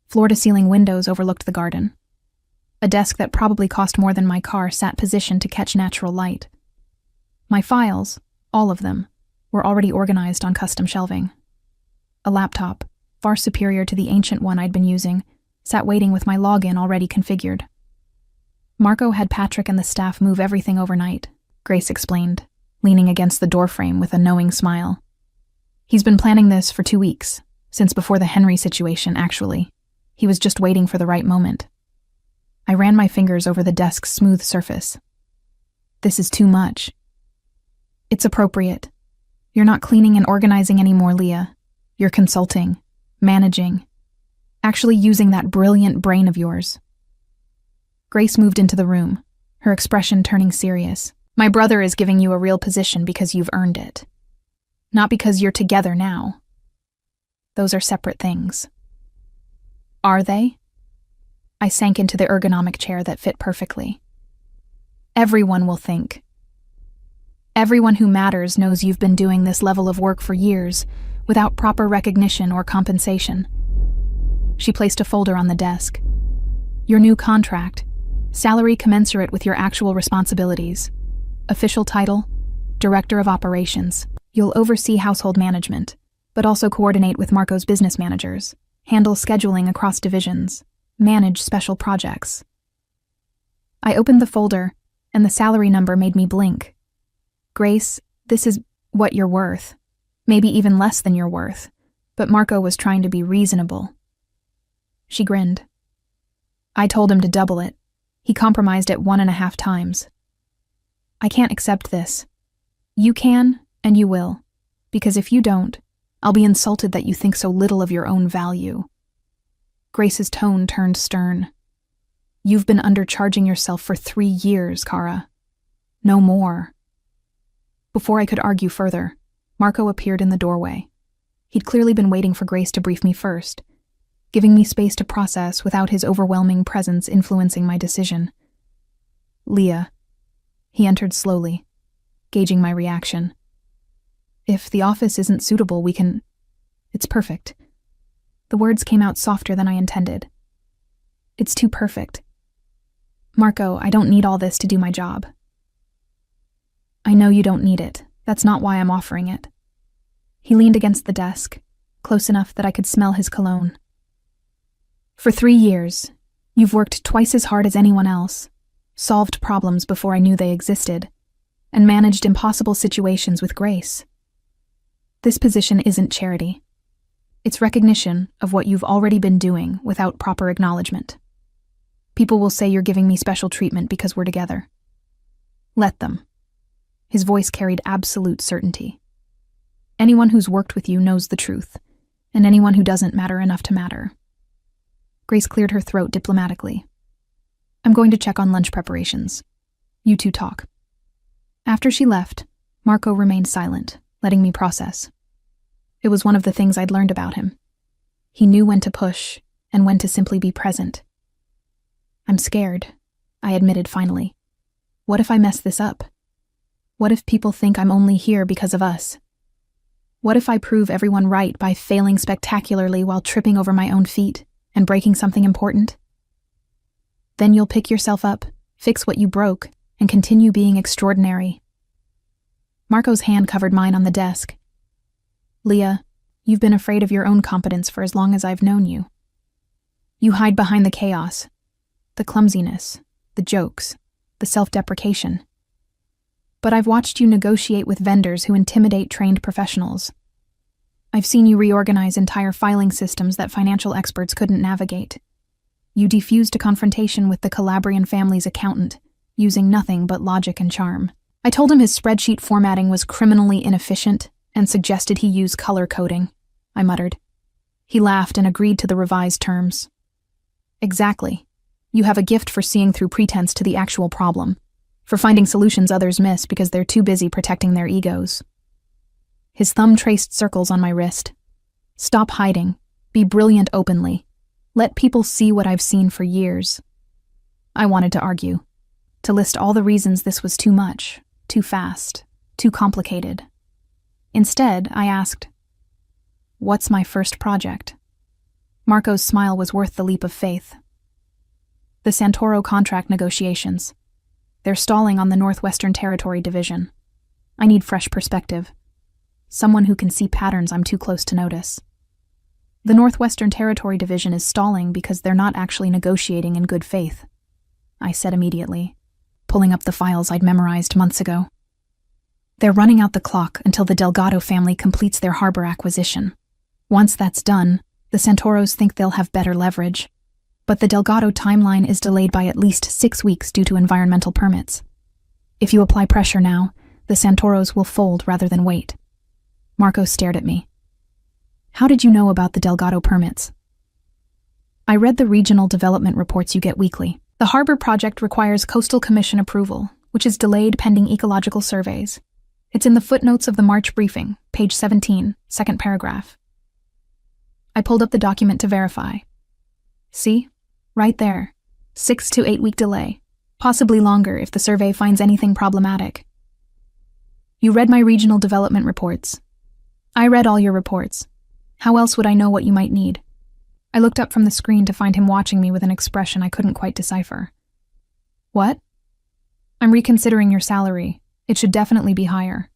Floor-to-ceiling windows overlooked the garden. A desk that probably cost more than my car sat positioned to catch natural light. My files, all of them, were already organized on custom shelving. A laptop, far superior to the ancient one I'd been using, sat waiting with my login already configured. Marco had Patrick and the staff move everything overnight, Grace explained, leaning against the doorframe with a knowing smile. He's been planning this for 2 weeks, since before the Henry situation, actually. He was just waiting for the right moment. I ran my fingers over the desk's smooth surface. This is too much. It's appropriate. You're not cleaning and organizing anymore, Leah. You're consulting, managing, actually using that brilliant brain of yours. Grace moved into the room, her expression turning serious. My brother is giving you a real position because you've earned it. Not because you're together now. Those are separate things. Are they? I sank into the ergonomic chair that fit perfectly. Everyone will think. Everyone who matters knows you've been doing this level of work for years, without proper recognition or compensation. She placed a folder on the desk. Your new contract, Salary commensurate with your actual responsibilities. Official title, Director of Operations. You'll oversee household management, but also coordinate with Marco's business managers, handle scheduling across divisions, manage special projects. I opened the folder, and the salary number made me blink. Grace, this is what you're worth. Maybe even less than you're worth. But Marco was trying to be reasonable. She grinned. I told him to double it. He compromised at 1.5 times. I can't accept this. You can, and you will. Because if you don't, I'll be insulted that you think so little of your own value. Grace's tone turned stern. You've been undercharging yourself for 3 years, Kara. No more. Before I could argue further, Marco appeared in the doorway. He'd clearly been waiting for Grace to brief me first, giving me space to process without his overwhelming presence influencing my decision. Leah. He entered slowly, gauging my reaction. If the office isn't suitable, we can... It's perfect. The words came out softer than I intended. It's too perfect. Marco, I don't need all this to do my job. I know you don't need it. That's not why I'm offering it. He leaned against the desk, close enough that I could smell his cologne. For 3 years, you've worked twice as hard as anyone else, solved problems before I knew they existed, and managed impossible situations with grace. This position isn't charity. It's recognition of what you've already been doing without proper acknowledgement. People will say you're giving me special treatment because we're together. Let them. His voice carried absolute certainty. Anyone who's worked with you knows the truth, and anyone who doesn't matter enough to matter. Grace cleared her throat diplomatically. I'm going to check on lunch preparations. You two talk. After she left, Marco remained silent, letting me process. It was one of the things I'd learned about him. He knew when to push and when to simply be present. I'm scared, I admitted finally. What if I mess this up? What if people think I'm only here because of us? What if I prove everyone right by failing spectacularly while tripping over my own feet and breaking something important? Then you'll pick yourself up, fix what you broke, and continue being extraordinary. Marco's hand covered mine on the desk. Leah, you've been afraid of your own competence for as long as I've known you. You hide behind the chaos, the clumsiness, the jokes, the self-deprecation. But I've watched you negotiate with vendors who intimidate trained professionals. I've seen you reorganize entire filing systems that financial experts couldn't navigate. You defused a confrontation with the Calabrian family's accountant, using nothing but logic and charm. I told him his spreadsheet formatting was criminally inefficient and suggested he use color coding, I muttered. He laughed and agreed to the revised terms. Exactly. You have a gift for seeing through pretense to the actual problem, for finding solutions others miss because they're too busy protecting their egos. His thumb traced circles on my wrist. Stop hiding. Be brilliant openly. Let people see what I've seen for years. I wanted to argue, to list all the reasons this was too much, too fast, too complicated. Instead, I asked, what's my first project? Marco's smile was worth the leap of faith. The Santoro contract negotiations. They're stalling on the Northwestern Territory Division. I need fresh perspective. Someone who can see patterns I'm too close to notice. The Northwestern Territory Division is stalling because they're not actually negotiating in good faith, I said immediately, pulling up the files I'd memorized months ago. They're running out the clock until the Delgado family completes their harbor acquisition. Once that's done, the Santoros think they'll have better leverage. But the Delgado timeline is delayed by at least 6 weeks due to environmental permits. If you apply pressure now, the Santoros will fold rather than wait. Marco stared at me. How did you know about the Delgado permits? I read the regional development reports you get weekly. The harbor project requires Coastal Commission approval, which is delayed pending ecological surveys. It's in the footnotes of the March briefing, page 17, second paragraph. I pulled up the document to verify. See? Right there. 6 to 8 week delay. Possibly longer if the survey finds anything problematic. You read my regional development reports. I read all your reports. How else would I know what you might need? I looked up from the screen to find him watching me with an expression I couldn't quite decipher. What? I'm reconsidering your salary. It should definitely be higher.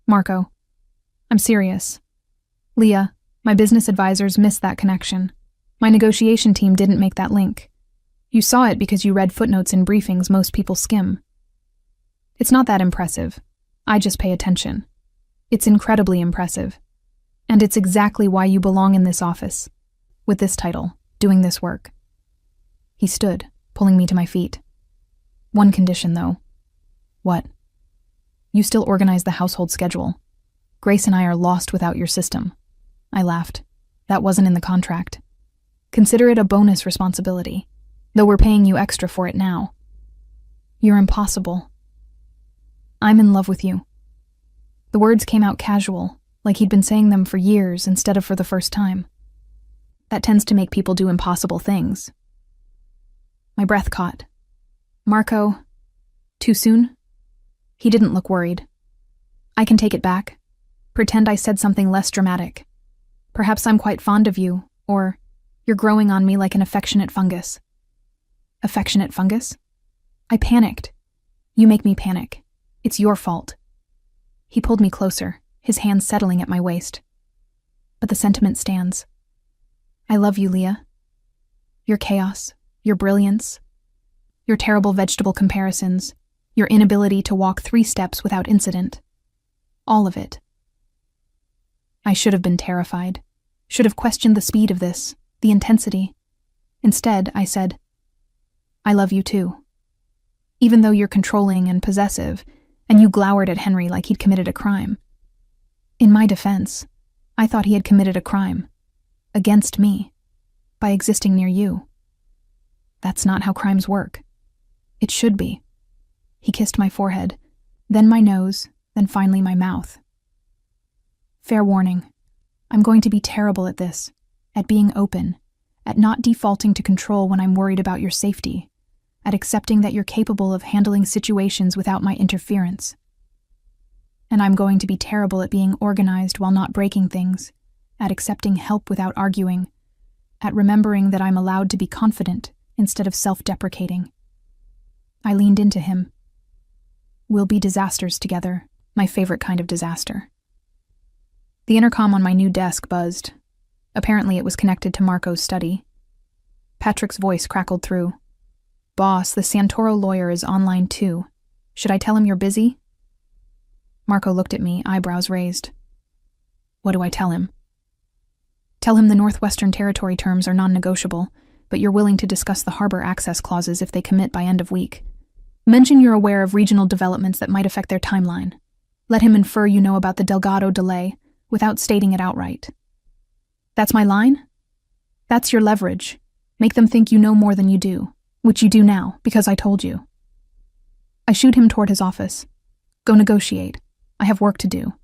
Marco, I'm serious. Leah, my business advisors missed that connection. My negotiation team didn't make that link. You saw it because you read footnotes in briefings most people skim. It's not that impressive. I just pay attention. It's incredibly impressive. And it's exactly why you belong in this office, with this title, doing this work. He stood, pulling me to my feet. One condition, though. What? You still organize the household schedule. Grace and I are lost without your system. I laughed. That wasn't in the contract. Consider it a bonus responsibility, though we're paying you extra for it now. You're impossible. I'm in love with you. The words came out casual, like he'd been saying them for years instead of for the first time. That tends to make people do impossible things. My breath caught. Marco, too soon? He didn't look worried. I can take it back. Pretend I said something less dramatic. Perhaps I'm quite fond of you, or you're growing on me like an affectionate fungus. Affectionate fungus? I panicked. You make me panic. It's your fault. He pulled me closer, his hands settling at my waist. But the sentiment stands. I love you, Leah. Your chaos, your brilliance, your terrible vegetable comparisons, your inability to walk 3 steps without incident. All of it. I should have been terrified, should have questioned the speed of this, the intensity. Instead, I said, I love you too. Even though you're controlling and possessive, and you glowered at Henry like he'd committed a crime. In my defense, I thought he had committed a crime. Against me. By existing near you. That's not how crimes work. It should be. He kissed my forehead, then my nose, then finally my mouth. Fair warning. I'm going to be terrible at this, at being open, at not defaulting to control when I'm worried about your safety, at accepting that you're capable of handling situations without my interference. And I'm going to be terrible at being organized while not breaking things, at accepting help without arguing, at remembering that I'm allowed to be confident instead of self-deprecating. I leaned into him. We'll be disasters together, my favorite kind of disaster. The intercom on my new desk buzzed. Apparently it was connected to Marco's study. Patrick's voice crackled through. Boss, the Santoro lawyer is online too. Should I tell him you're busy? Marco looked at me, eyebrows raised. What do I tell him? Tell him the Northwestern Territory terms are non-negotiable, but you're willing to discuss the harbor access clauses if they commit by end of week. Mention you're aware of regional developments that might affect their timeline. Let him infer you know about the Delgado delay without stating it outright. That's my line? That's your leverage. Make them think you know more than you do, which you do now because I told you. I shooed him toward his office. Go negotiate. I have work to do.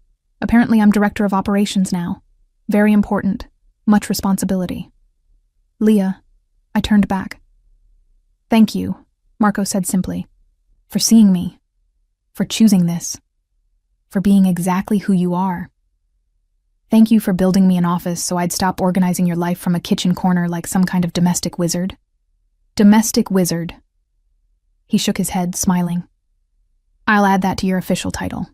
Apparently I'm director of operations now. Very important. Much responsibility. Leah, I turned back. Thank you, Marco said simply, for seeing me, for choosing this, for being exactly who you are. Thank you for building me an office so I'd stop organizing your life from a kitchen corner like some kind of domestic wizard. Domestic wizard. He shook his head, smiling. I'll add that to your official title.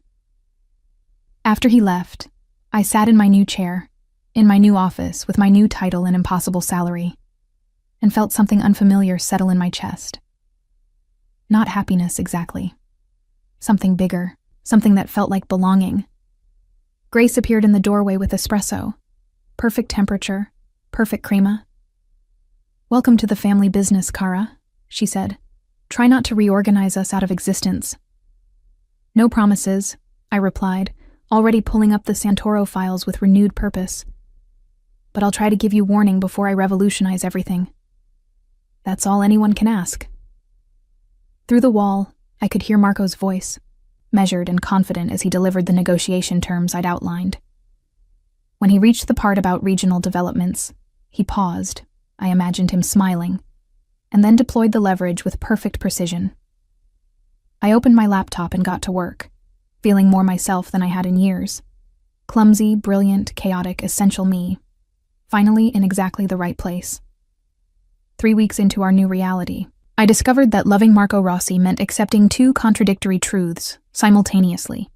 After he left, I sat in my new chair, in my new office with my new title and impossible salary, and felt something unfamiliar settle in my chest. Not happiness exactly. Something bigger, something that felt like belonging. Grace appeared in the doorway with espresso. Perfect temperature, perfect crema. Welcome to the family business, Kara, she said. Try not to reorganize us out of existence. No promises, I replied, already pulling up the Santoro files with renewed purpose. But I'll try to give you warning before I revolutionize everything. That's all anyone can ask. Through the wall, I could hear Marco's voice, measured and confident as he delivered the negotiation terms I'd outlined. When he reached the part about regional developments, he paused, I imagined him smiling, and then deployed the leverage with perfect precision. I opened my laptop and got to work, feeling more myself than I had in years. Clumsy, brilliant, chaotic, essential me, finally in exactly the right place. 3 weeks into our new reality, I discovered that loving Marco Rossi meant accepting two contradictory truths simultaneously.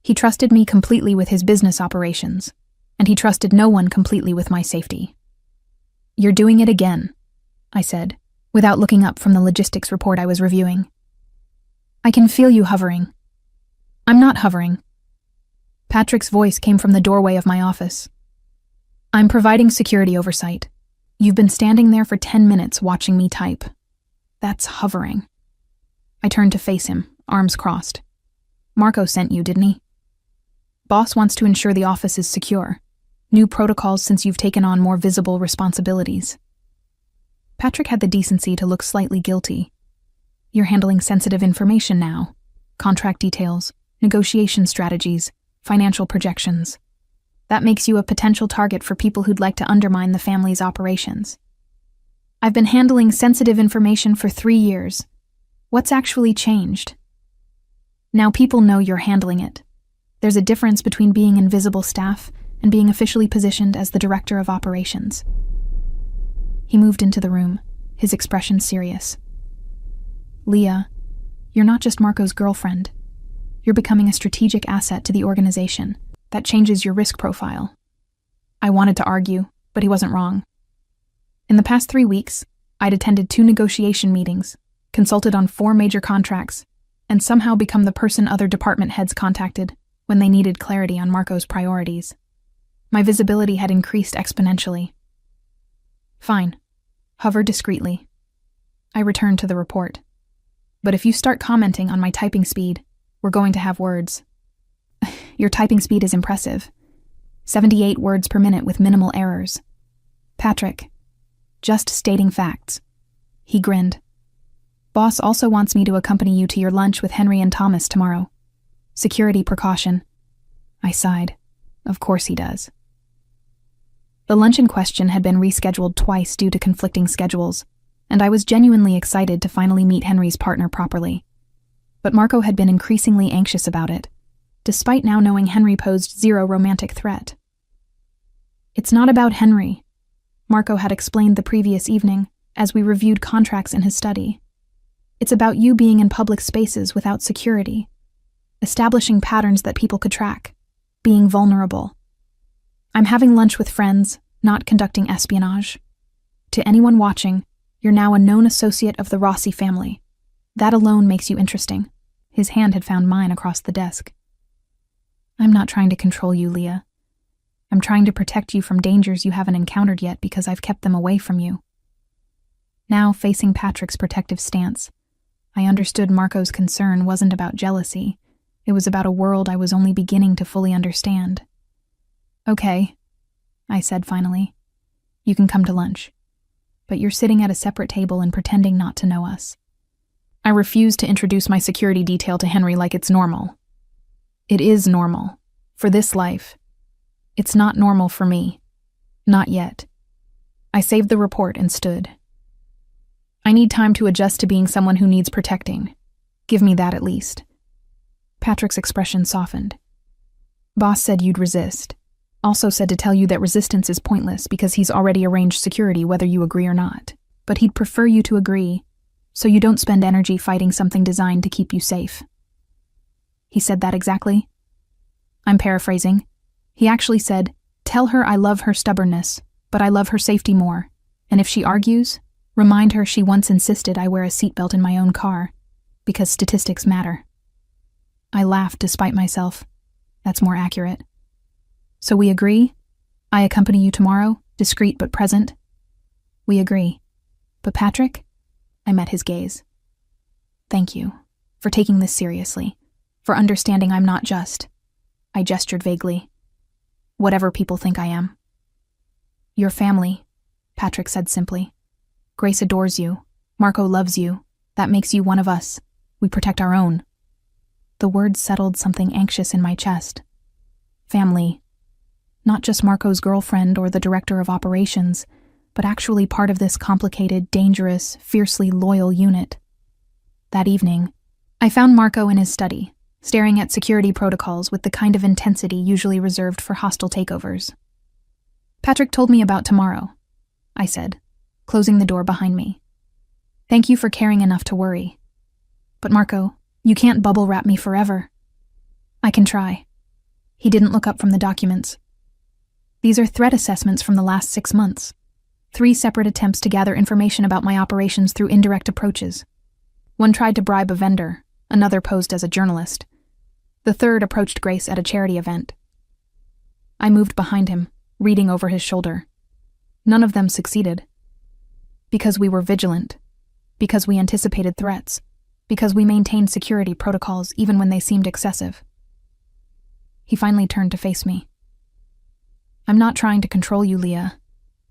He trusted me completely with his business operations, and he trusted no one completely with my safety. "You're doing it again," I said, without looking up from the logistics report I was reviewing. "I can feel you hovering." "I'm not hovering." Patrick's voice came from the doorway of my office. "I'm providing security oversight. You've been standing there for 10 minutes watching me type. That's hovering." I turned to face him, arms crossed. "Marco sent you, didn't he?" "Boss wants to ensure the office is secure. New protocols since you've taken on more visible responsibilities." Patrick had the decency to look slightly guilty. "You're handling sensitive information now. Contract details, negotiation strategies, financial projections. That makes you a potential target for people who'd like to undermine the family's operations." "I've been handling sensitive information for 3 years. What's actually changed?" "Now people know you're handling it. There's a difference between being invisible staff and being officially positioned as the director of operations." He moved into the room, his expression serious. "Leah, you're not just Marco's girlfriend. You're becoming a strategic asset to the organization. That changes your risk profile." I wanted to argue, but he wasn't wrong. In the past 3 weeks, I'd attended 2 negotiation meetings, consulted on 4 major contracts, and somehow become the person other department heads contacted when they needed clarity on Marco's priorities. My visibility had increased exponentially. "Fine. Hover discreetly." I returned to the report. "But if you start commenting on my typing speed, we're going to have words." "Your typing speed is impressive. 78 words per minute with minimal errors." "Patrick, just stating facts." He grinned. "Boss also wants me to accompany you to your lunch with Henry and Thomas tomorrow. Security precaution." I sighed. Of course he does. The lunch in question had been rescheduled twice due to conflicting schedules, and I was genuinely excited to finally meet Henry's partner properly. But Marco had been increasingly anxious about it, despite now knowing Henry posed zero romantic threat. "It's not about Henry," Marco had explained the previous evening as we reviewed contracts in his study. "It's about you being in public spaces without security, establishing patterns that people could track, being vulnerable. I'm having lunch with friends, not conducting espionage. To anyone watching, you're now a known associate of the Rossi family. That alone makes you interesting." His hand had found mine across the desk. "I'm not trying to control you, Leah. I'm trying to protect you from dangers you haven't encountered yet because I've kept them away from you." Now, facing Patrick's protective stance, I understood Marco's concern wasn't about jealousy. It was about a world I was only beginning to fully understand. "Okay," I said finally. "You can come to lunch. But you're sitting at a separate table and pretending not to know us." I refused to introduce my security detail to Henry like it's normal. It is normal. For this life. It's not normal for me. Not yet. I saved the report and stood. "I need time to adjust to being someone who needs protecting. Give me that at least." Patrick's expression softened. "Boss said you'd resist. Also said to tell you that resistance is pointless because he's already arranged security whether you agree or not. But he'd prefer you to agree, so you don't spend energy fighting something designed to keep you safe." "He said that exactly?" I'm paraphrasing. He actually said, "Tell her I love her stubbornness, but I love her safety more. And if she argues, remind her she once insisted I wear a seatbelt in my own car, because statistics matter." I laughed despite myself. That's more accurate. "So we agree? I accompany you tomorrow, discreet but present?" "We agree. But Patrick?" I met his gaze. "Thank you for taking this seriously, for understanding I'm not just," I gestured vaguely, "whatever people think I am." "Your family," Patrick said simply. "Grace adores you. Marco loves you. That makes you one of us. We protect our own." The word settled something anxious in my chest. Family. Not just Marco's girlfriend or the director of operations, but actually part of this complicated, dangerous, fiercely loyal unit. That evening, I found Marco in his study, staring at security protocols with the kind of intensity usually reserved for hostile takeovers. "Patrick told me about tomorrow," I said, closing the door behind me. Thank you for caring enough to worry. But Marco, you can't bubble wrap me forever. I can try. He didn't look up from the documents. These are threat assessments from the last 6 months. 3 separate attempts to gather information about my operations through indirect approaches. One tried to bribe a vendor, another posed as a journalist. The third approached Grace at a charity event. I moved behind him, reading over his shoulder. None of them succeeded. Because we were vigilant. Because we anticipated threats. Because we maintained security protocols even when they seemed excessive. He finally turned to face me. I'm not trying to control you, Leah.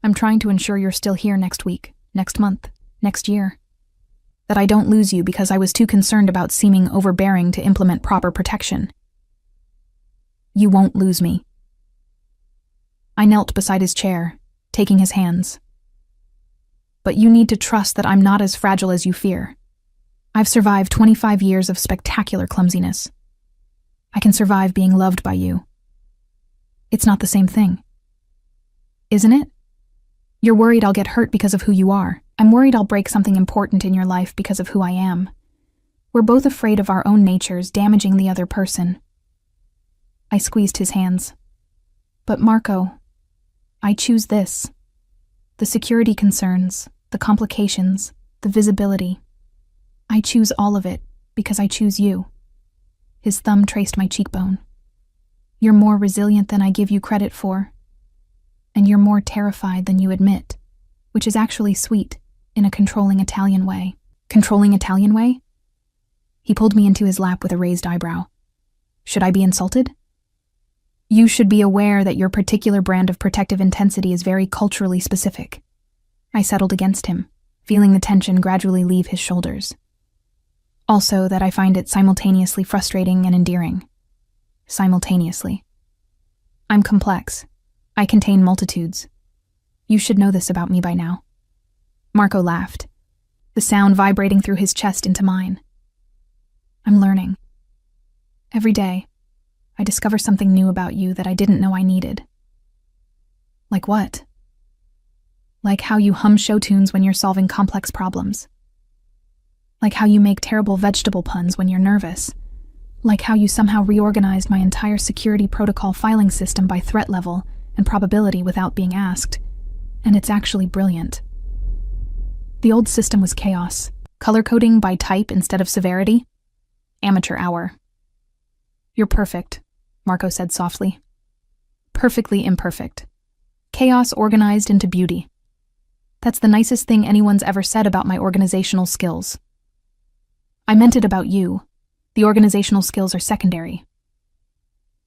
I'm trying to ensure you're still here next week, next month, next year. That I don't lose you because I was too concerned about seeming overbearing to implement proper protection. You won't lose me. I knelt beside his chair, taking his hands. But you need to trust that I'm not as fragile as you fear. I've survived 25 years of spectacular clumsiness. I can survive being loved by you. It's not the same thing. Isn't it? You're worried I'll get hurt because of who you are. I'm worried I'll break something important in your life because of who I am. We're both afraid of our own natures damaging the other person. I squeezed his hands. But Marco, I choose this. The security concerns, the complications, the visibility. I choose all of it because I choose you. His thumb traced my cheekbone. You're more resilient than I give you credit for. And you're more terrified than you admit, which is actually sweet, in a controlling Italian way. Controlling Italian way? He pulled me into his lap with a raised eyebrow. Should I be insulted? You should be aware that your particular brand of protective intensity is very culturally specific. I settled against him, feeling the tension gradually leave his shoulders. Also that I find it simultaneously frustrating and endearing. Simultaneously. I'm complex. I contain multitudes. You should know this about me by now. Marco laughed, the sound vibrating through his chest into mine. I'm learning. Every day, I discover something new about you that I didn't know I needed. Like what? Like how you hum show tunes when you're solving complex problems. Like how you make terrible vegetable puns when you're nervous. Like how you somehow reorganized my entire security protocol filing system by threat level and probability without being asked. And it's actually brilliant. The old system was chaos. Color coding by type instead of severity. Amateur hour. You're perfect, Marco said softly. Perfectly imperfect. Chaos organized into beauty. That's the nicest thing anyone's ever said about my organizational skills. I meant it about you. The organizational skills are secondary.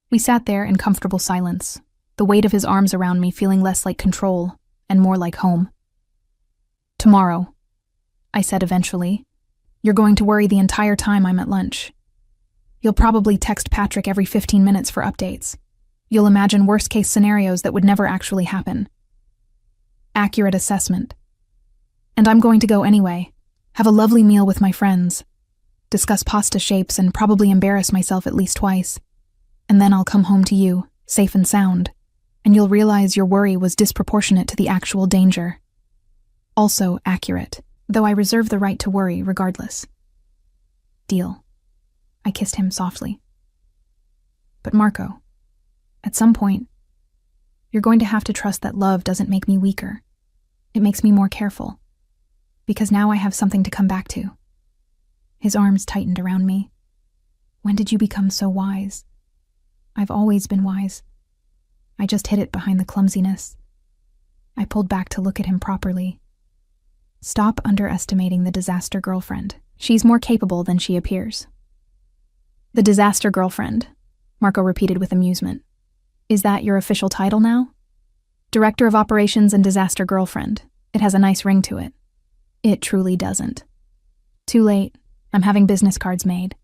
We sat there in comfortable silence, the weight of his arms around me feeling less like control and more like home. Tomorrow, I said eventually, you're going to worry the entire time I'm at lunch. You'll probably text Patrick every 15 minutes for updates. You'll imagine worst-case scenarios that would never actually happen. Accurate assessment. And I'm going to go anyway, have a lovely meal with my friends, discuss pasta shapes and probably embarrass myself at least twice. And then I'll come home to you, safe and sound, and you'll realize your worry was disproportionate to the actual danger. Also accurate, though I reserve the right to worry regardless. Deal. I kissed him softly. But Marco, at some point, you're going to have to trust that love doesn't make me weaker. It makes me more careful. Because now I have something to come back to. His arms tightened around me. When did you become so wise? I've always been wise. I just hid it behind the clumsiness. I pulled back to look at him properly. Stop underestimating the disaster girlfriend. She's more capable than she appears. The disaster girlfriend, Marco repeated with amusement. Is that your official title now? Director of Operations and Disaster Girlfriend. It has a nice ring to it. It truly doesn't. Too late. I'm having business cards made.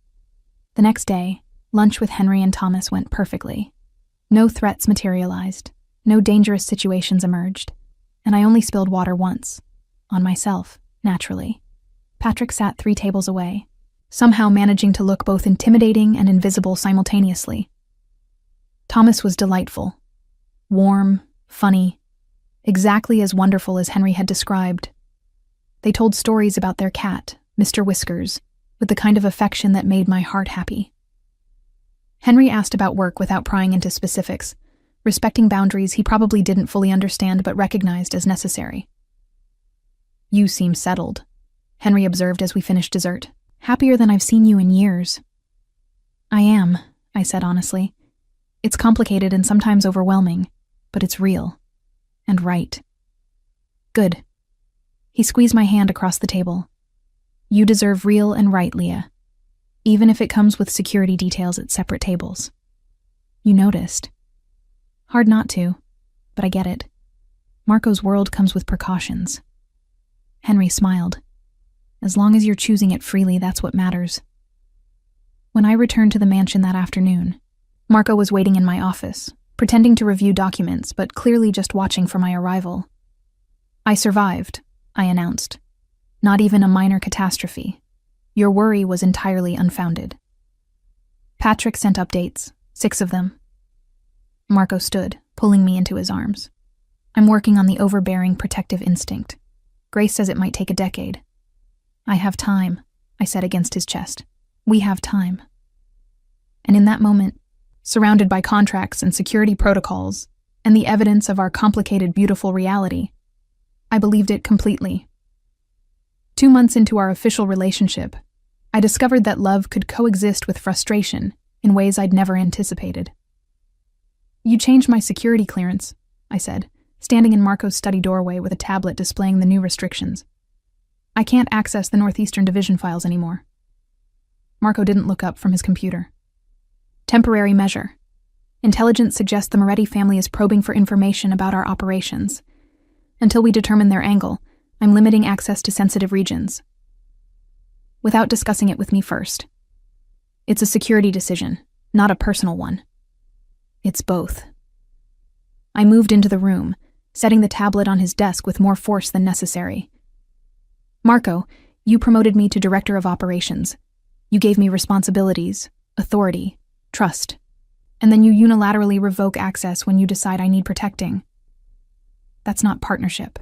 The next day, lunch with Henry and Thomas went perfectly. No threats materialized. No dangerous situations emerged. And I only spilled water once. On myself, naturally. Patrick sat 3 tables away, somehow managing to look both intimidating and invisible simultaneously. Thomas was delightful. Warm, funny, exactly as wonderful as Henry had described. They told stories about their cat, Mr. Whiskers, with the kind of affection that made my heart happy. Henry asked about work without prying into specifics, respecting boundaries he probably didn't fully understand but recognized as necessary. "You seem settled," Henry observed as we finished dessert. "Happier than I've seen you in years." "I am," I said honestly. "It's complicated and sometimes overwhelming, but it's real. And right." "Good." He squeezed my hand across the table. "You deserve real and right, Leah. Even if it comes with security details at separate tables." "You noticed." "Hard not to, but I get it. Marco's world comes with precautions." Henry smiled. "As long as you're choosing it freely, that's what matters." When I returned to the mansion that afternoon, Marco was waiting in my office, pretending to review documents, but clearly just watching for my arrival. "I survived," I announced. "Not even a minor catastrophe. Your worry was entirely unfounded." Patrick sent updates, 6 of them. Marco stood, pulling me into his arms. "I'm working on the overbearing protective instinct. Grace says it might take a decade." "I have time," I said against his chest. "We have time." And in that moment, surrounded by contracts and security protocols, and the evidence of our complicated, beautiful reality, I believed it completely. 2 months into our official relationship, I discovered that love could coexist with frustration in ways I'd never anticipated. "You changed my security clearance," I said, standing in Marco's study doorway with a tablet displaying the new restrictions. "I can't access the Northeastern Division files anymore." Marco didn't look up from his computer. "Temporary measure. Intelligence suggests the Moretti family is probing for information about our operations. Until we determine their angle, I'm limiting access to sensitive regions." Without discussing it with me first. "It's a security decision, not a personal one." "It's both." I moved into the room, setting the tablet on his desk with more force than necessary. "Marco, you promoted me to Director of Operations. You gave me responsibilities, authority, trust, and then you unilaterally revoke access when you decide I need protecting. That's not partnership.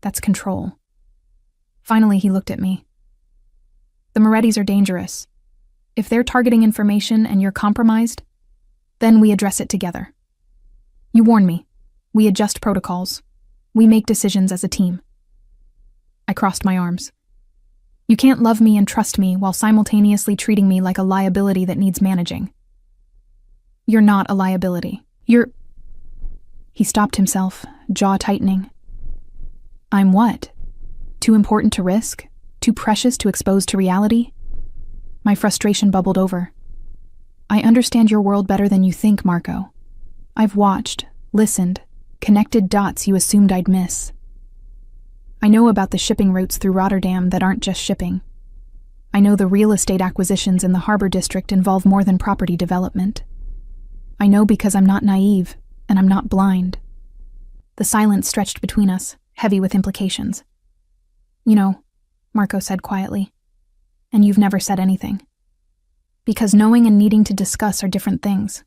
That's control." Finally, he looked at me. "The Morettis are dangerous. If they're targeting information and you're compromised, then we address it together. You warn me. We adjust protocols. We make decisions as a team." I crossed my arms. "You can't love me and trust me while simultaneously treating me like a liability that needs managing." "You're not a liability. You're—" He stopped himself, jaw tightening. "I'm what? Too important to risk? Too precious to expose to reality?" My frustration bubbled over. "I understand your world better than you think, Marco. I've watched, listened, connected dots you assumed I'd miss. I know about the shipping routes through Rotterdam that aren't just shipping. I know the real estate acquisitions in the harbor district involve more than property development. I know because I'm not naive, and I'm not blind." The silence stretched between us, heavy with implications. "You know," Marco said quietly, "and you've never said anything. Because knowing and needing to discuss are different things.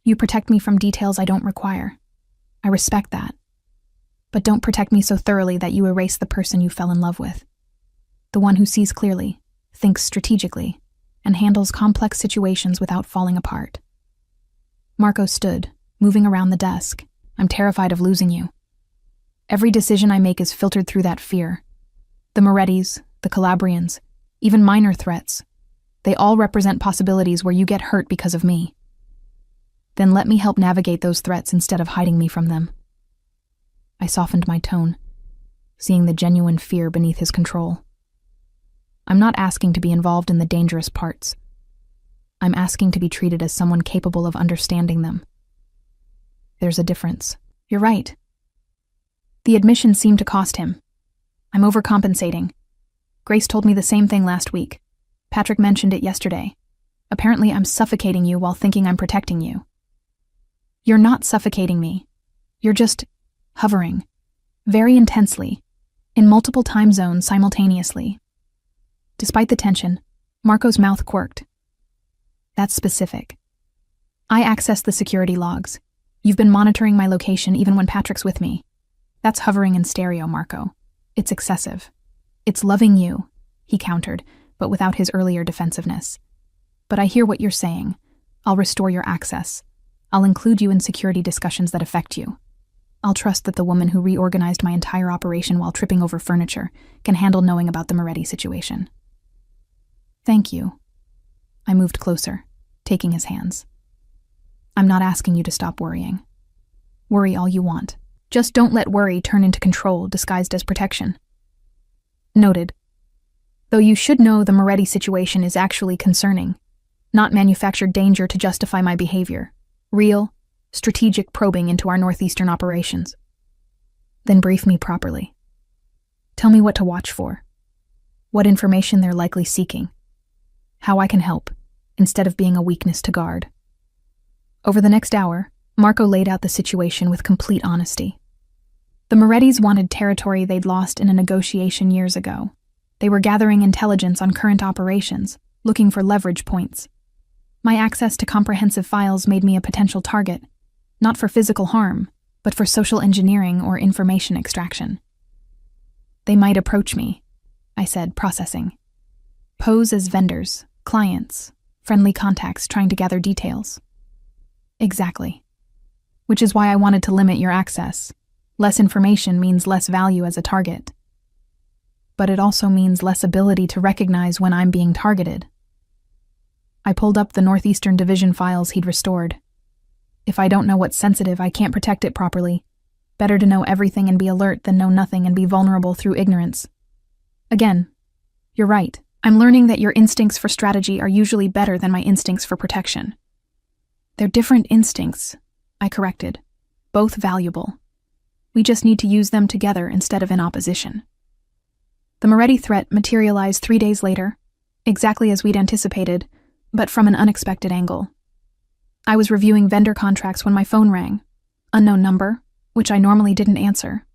You protect me from details I don't require. I respect that. But don't protect me so thoroughly that you erase the person you fell in love with. The one who sees clearly, thinks strategically, and handles complex situations without falling apart." Marco stood, moving around the desk. "I'm terrified of losing you. Every decision I make is filtered through that fear. The Morettis, the Calabrians, even minor threats. They all represent possibilities where you get hurt because of me. Then let me help navigate those threats instead of hiding me from them." I softened my tone, seeing the genuine fear beneath his control. "I'm not asking to be involved in the dangerous parts. I'm asking to be treated as someone capable of understanding them. There's a difference." "You're right." The admission seemed to cost him. "I'm overcompensating. Grace told me the same thing last week. Patrick mentioned it yesterday. Apparently I'm suffocating you while thinking I'm protecting you." "You're not suffocating me. You're just hovering, very intensely, in multiple time zones simultaneously." Despite the tension, Marco's mouth quirked. "That's specific. I access the security logs. You've been monitoring my location even when Patrick's with me. That's hovering in stereo, Marco. It's excessive." It's loving you, he countered, but without his earlier defensiveness. But I hear what you're saying. I'll restore your access. I'll include you in security discussions that affect you. I'll trust that the woman who reorganized my entire operation while tripping over furniture can handle knowing about the Moretti situation. Thank you. I moved closer, taking his hands. I'm not asking you to stop worrying. Worry all you want. Just don't let worry turn into control disguised as protection. Noted. Though you should know the Moretti situation is actually concerning, not manufactured danger to justify my behavior. Real, strategic probing into our northeastern operations. Then brief me properly. Tell me what to watch for, what information they're likely seeking, how I can help, instead of being a weakness to guard. Over the next hour, Marco laid out the situation with complete honesty. The Morettis wanted territory they'd lost in a negotiation years ago. They were gathering intelligence on current operations, looking for leverage points. My access to comprehensive files made me a potential target, not for physical harm, but for social engineering or information extraction. They might approach me, I said, processing. Pose as vendors, clients, friendly contacts trying to gather details. Exactly. Which is why I wanted to limit your access. Less information means less value as a target. But it also means less ability to recognize when I'm being targeted. I pulled up the Northeastern Division files he'd restored. If I don't know what's sensitive, I can't protect it properly. Better to know everything and be alert than know nothing and be vulnerable through ignorance. Again, you're right. I'm learning that your instincts for strategy are usually better than my instincts for protection. They're different instincts, I corrected. Both valuable. We just need to use them together instead of in opposition. The Moretti threat materialized 3 days later, exactly as we'd anticipated, but from an unexpected angle. I was reviewing vendor contracts when my phone rang. Unknown number, which I normally didn't answer.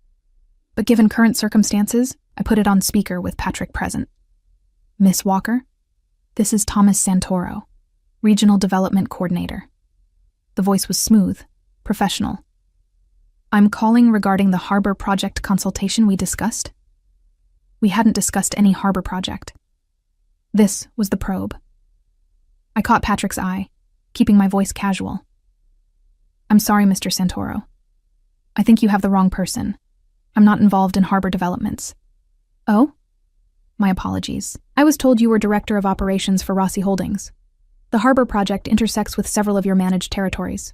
But given current circumstances, I put it on speaker with Patrick present. Miss Walker? This is Thomas Santoro, Regional Development Coordinator. The voice was smooth, professional. I'm calling regarding the harbor project consultation we discussed. We hadn't discussed any harbor project. This was the probe. I caught Patrick's eye, keeping my voice casual. I'm sorry, Mr. Santoro. I think you have the wrong person. I'm not involved in harbor developments. Oh? My apologies. I was told you were Director of Operations for Rossi Holdings. The harbor project intersects with several of your managed territories.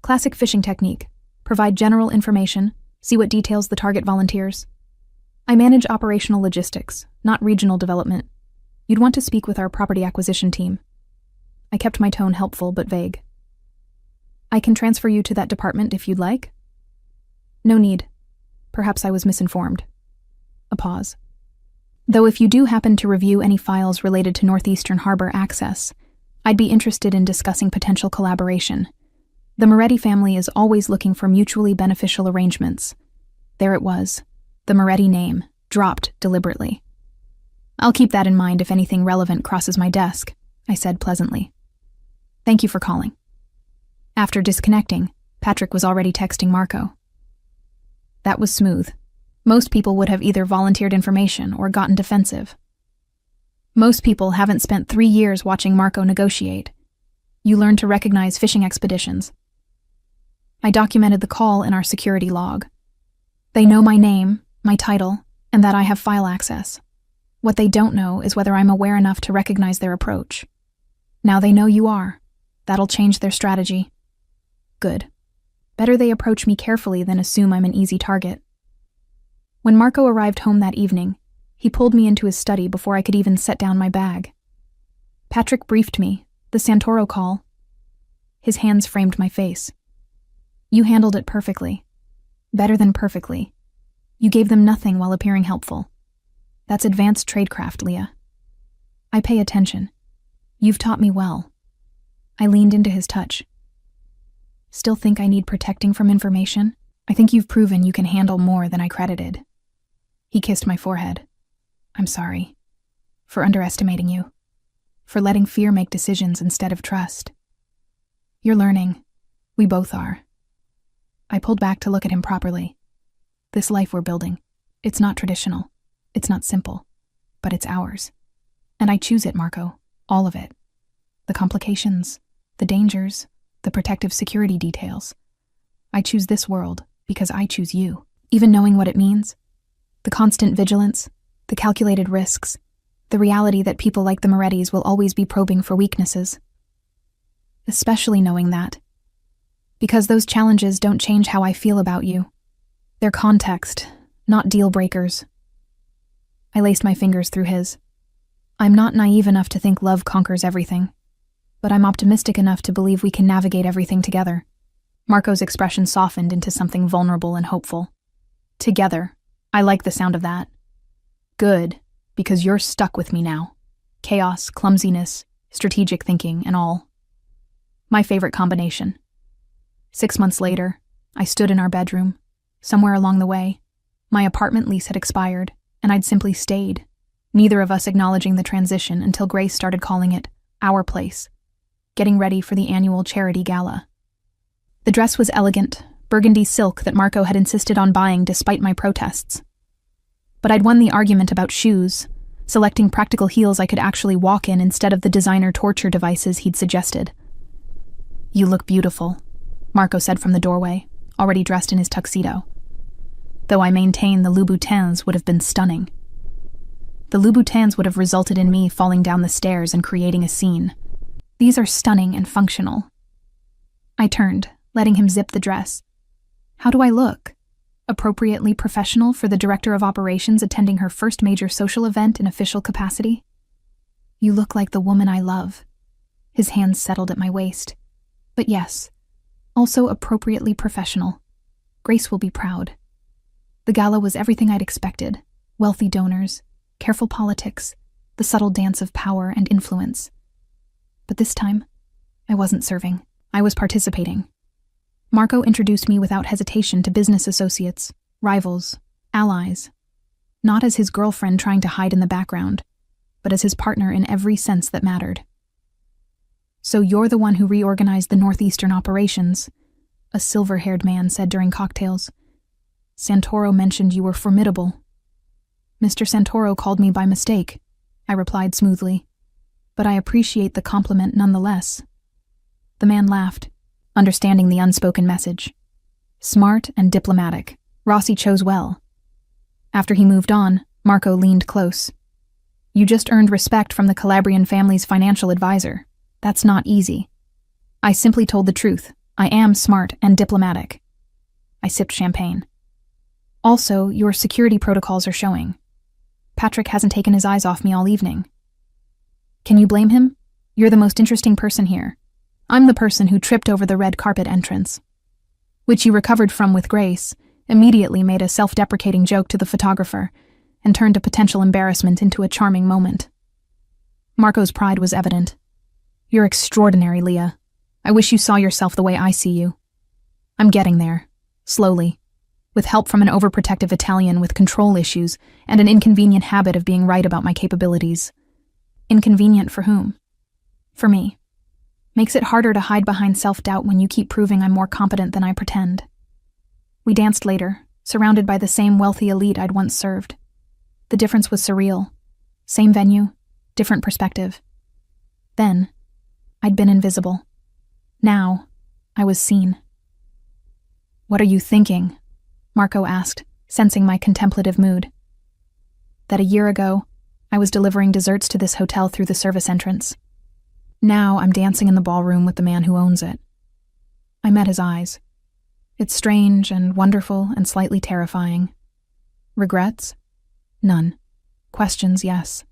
Classic fishing technique. Provide general information, see what details the target volunteers. I manage operational logistics, not regional development. You'd want to speak with our property acquisition team. I kept my tone helpful but vague. I can transfer you to that department if you'd like. No need. Perhaps I was misinformed. A pause. Though if you do happen to review any files related to Northeastern Harbor access, I'd be interested in discussing potential collaboration. The Moretti family is always looking for mutually beneficial arrangements. There it was, the Moretti name, dropped deliberately. I'll keep that in mind if anything relevant crosses my desk, I said pleasantly. Thank you for calling. After disconnecting, Patrick was already texting Marco. That was smooth. Most people would have either volunteered information or gotten defensive. Most people haven't spent 3 years watching Marco negotiate. You learn to recognize fishing expeditions. I documented the call in our security log. They know my name, my title, and that I have file access. What they don't know is whether I'm aware enough to recognize their approach. Now they know you are. That'll change their strategy. Good. Better they approach me carefully than assume I'm an easy target. When Marco arrived home that evening, he pulled me into his study before I could even set down my bag. Patrick briefed me, the Santoro call. His hands framed my face. You handled it perfectly. Better than perfectly. You gave them nothing while appearing helpful. That's advanced tradecraft, Leah. I pay attention. You've taught me well. I leaned into his touch. Still think I need protecting from information? I think you've proven you can handle more than I credited. He kissed my forehead. I'm sorry. For underestimating you. For letting fear make decisions instead of trust. You're learning. We both are. I pulled back to look at him properly. This life we're building, it's not traditional. It's not simple, but it's ours. And I choose it, Marco. All of it. The complications, the dangers, the protective security details. I choose this world because I choose you. Even knowing what it means. The constant vigilance, the calculated risks, the reality that people like the Morettis will always be probing for weaknesses. Especially knowing that. Because those challenges don't change how I feel about you. They're context, not deal breakers. I laced my fingers through his. I'm not naive enough to think love conquers everything, but I'm optimistic enough to believe we can navigate everything together. Marco's expression softened into something vulnerable and hopeful. Together. I like the sound of that. Good, because you're stuck with me now. Chaos, clumsiness, strategic thinking, and all. My favorite combination. 6 months later, I stood in our bedroom. Somewhere along the way, my apartment lease had expired, and I'd simply stayed, neither of us acknowledging the transition until Grace started calling it our place, getting ready for the annual charity gala. The dress was elegant, burgundy silk that Marco had insisted on buying despite my protests. But I'd won the argument about shoes, selecting practical heels I could actually walk in instead of the designer torture devices he'd suggested. You look beautiful, Marco said from the doorway, already dressed in his tuxedo. Though I maintain the Louboutins would have been stunning. The Louboutins would have resulted in me falling down the stairs and creating a scene. These are stunning and functional. I turned, letting him zip the dress. How do I look? Appropriately professional for the director of operations attending her first major social event in official capacity? You look like the woman I love. His hands settled at my waist. But yes, also appropriately professional. Grace will be proud. The gala was everything I'd expected. Wealthy donors, careful politics, the subtle dance of power and influence. But this time, I wasn't serving. I was participating. Marco introduced me without hesitation to business associates, rivals, allies, not as his girlfriend trying to hide in the background, but as his partner in every sense that mattered. So you're the one who reorganized the Northeastern operations, a silver-haired man said during cocktails. Santoro mentioned you were formidable. Mr. Santoro called me by mistake, I replied smoothly, but I appreciate the compliment nonetheless. The man laughed, understanding the unspoken message. Smart and diplomatic, Rossi chose well. After he moved on, Marco leaned close. You just earned respect from the Calabrian family's financial advisor. That's not easy. I simply told the truth. I am smart and diplomatic. I sipped champagne. Also, your security protocols are showing. Patrick hasn't taken his eyes off me all evening. Can you blame him? You're the most interesting person here. I'm the person who tripped over the red carpet entrance, which you recovered from with grace, immediately made a self-deprecating joke to the photographer, and turned a potential embarrassment into a charming moment. Marco's pride was evident. You're extraordinary, Leah. I wish you saw yourself the way I see you. I'm getting there, slowly, with help from an overprotective Italian with control issues and an inconvenient habit of being right about my capabilities. Inconvenient for whom? For me. Makes it harder to hide behind self-doubt when you keep proving I'm more competent than I pretend. We danced later, surrounded by the same wealthy elite I'd once served. The difference was surreal. Same venue, different perspective. Then, I'd been invisible. Now, I was seen. What are you thinking? Marco asked, sensing my contemplative mood. That a year ago, I was delivering desserts to this hotel through the service entrance. Now I'm dancing in the ballroom with the man who owns it. I met his eyes. It's strange and wonderful and slightly terrifying. Regrets? None. Questions, yes.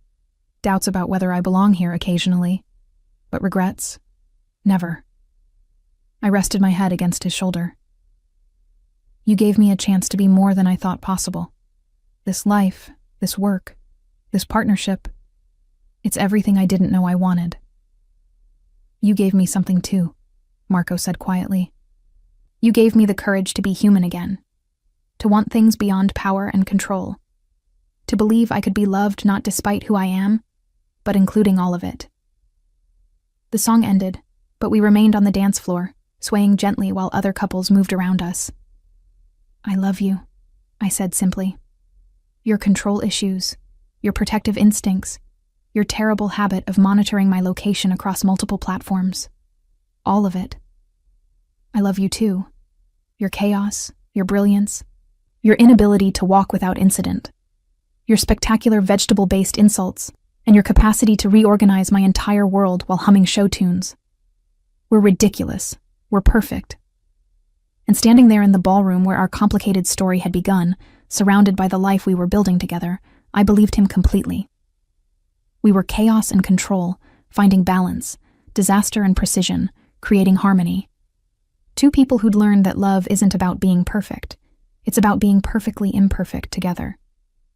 Doubts about whether I belong here occasionally. But regrets? Never. I rested my head against his shoulder. You gave me a chance to be more than I thought possible. This life, this work, this partnership, it's everything I didn't know I wanted. You gave me something too, Marco said quietly. You gave me the courage to be human again, to want things beyond power and control, to believe I could be loved not despite who I am, but including all of it. The song ended, but we remained on the dance floor, swaying gently while other couples moved around us. I love you, I said simply. Your control issues, your protective instincts, your terrible habit of monitoring my location across multiple platforms. All of it. I love you too. Your chaos, your brilliance, your inability to walk without incident, your spectacular vegetable-based insults, and your capacity to reorganize my entire world while humming show tunes. We're ridiculous. We're perfect. And standing there in the ballroom where our complicated story had begun, surrounded by the life we were building together, I believed him completely. We were chaos and control, finding balance, disaster and precision, creating harmony. Two people who'd learned that love isn't about being perfect. It's about being perfectly imperfect together.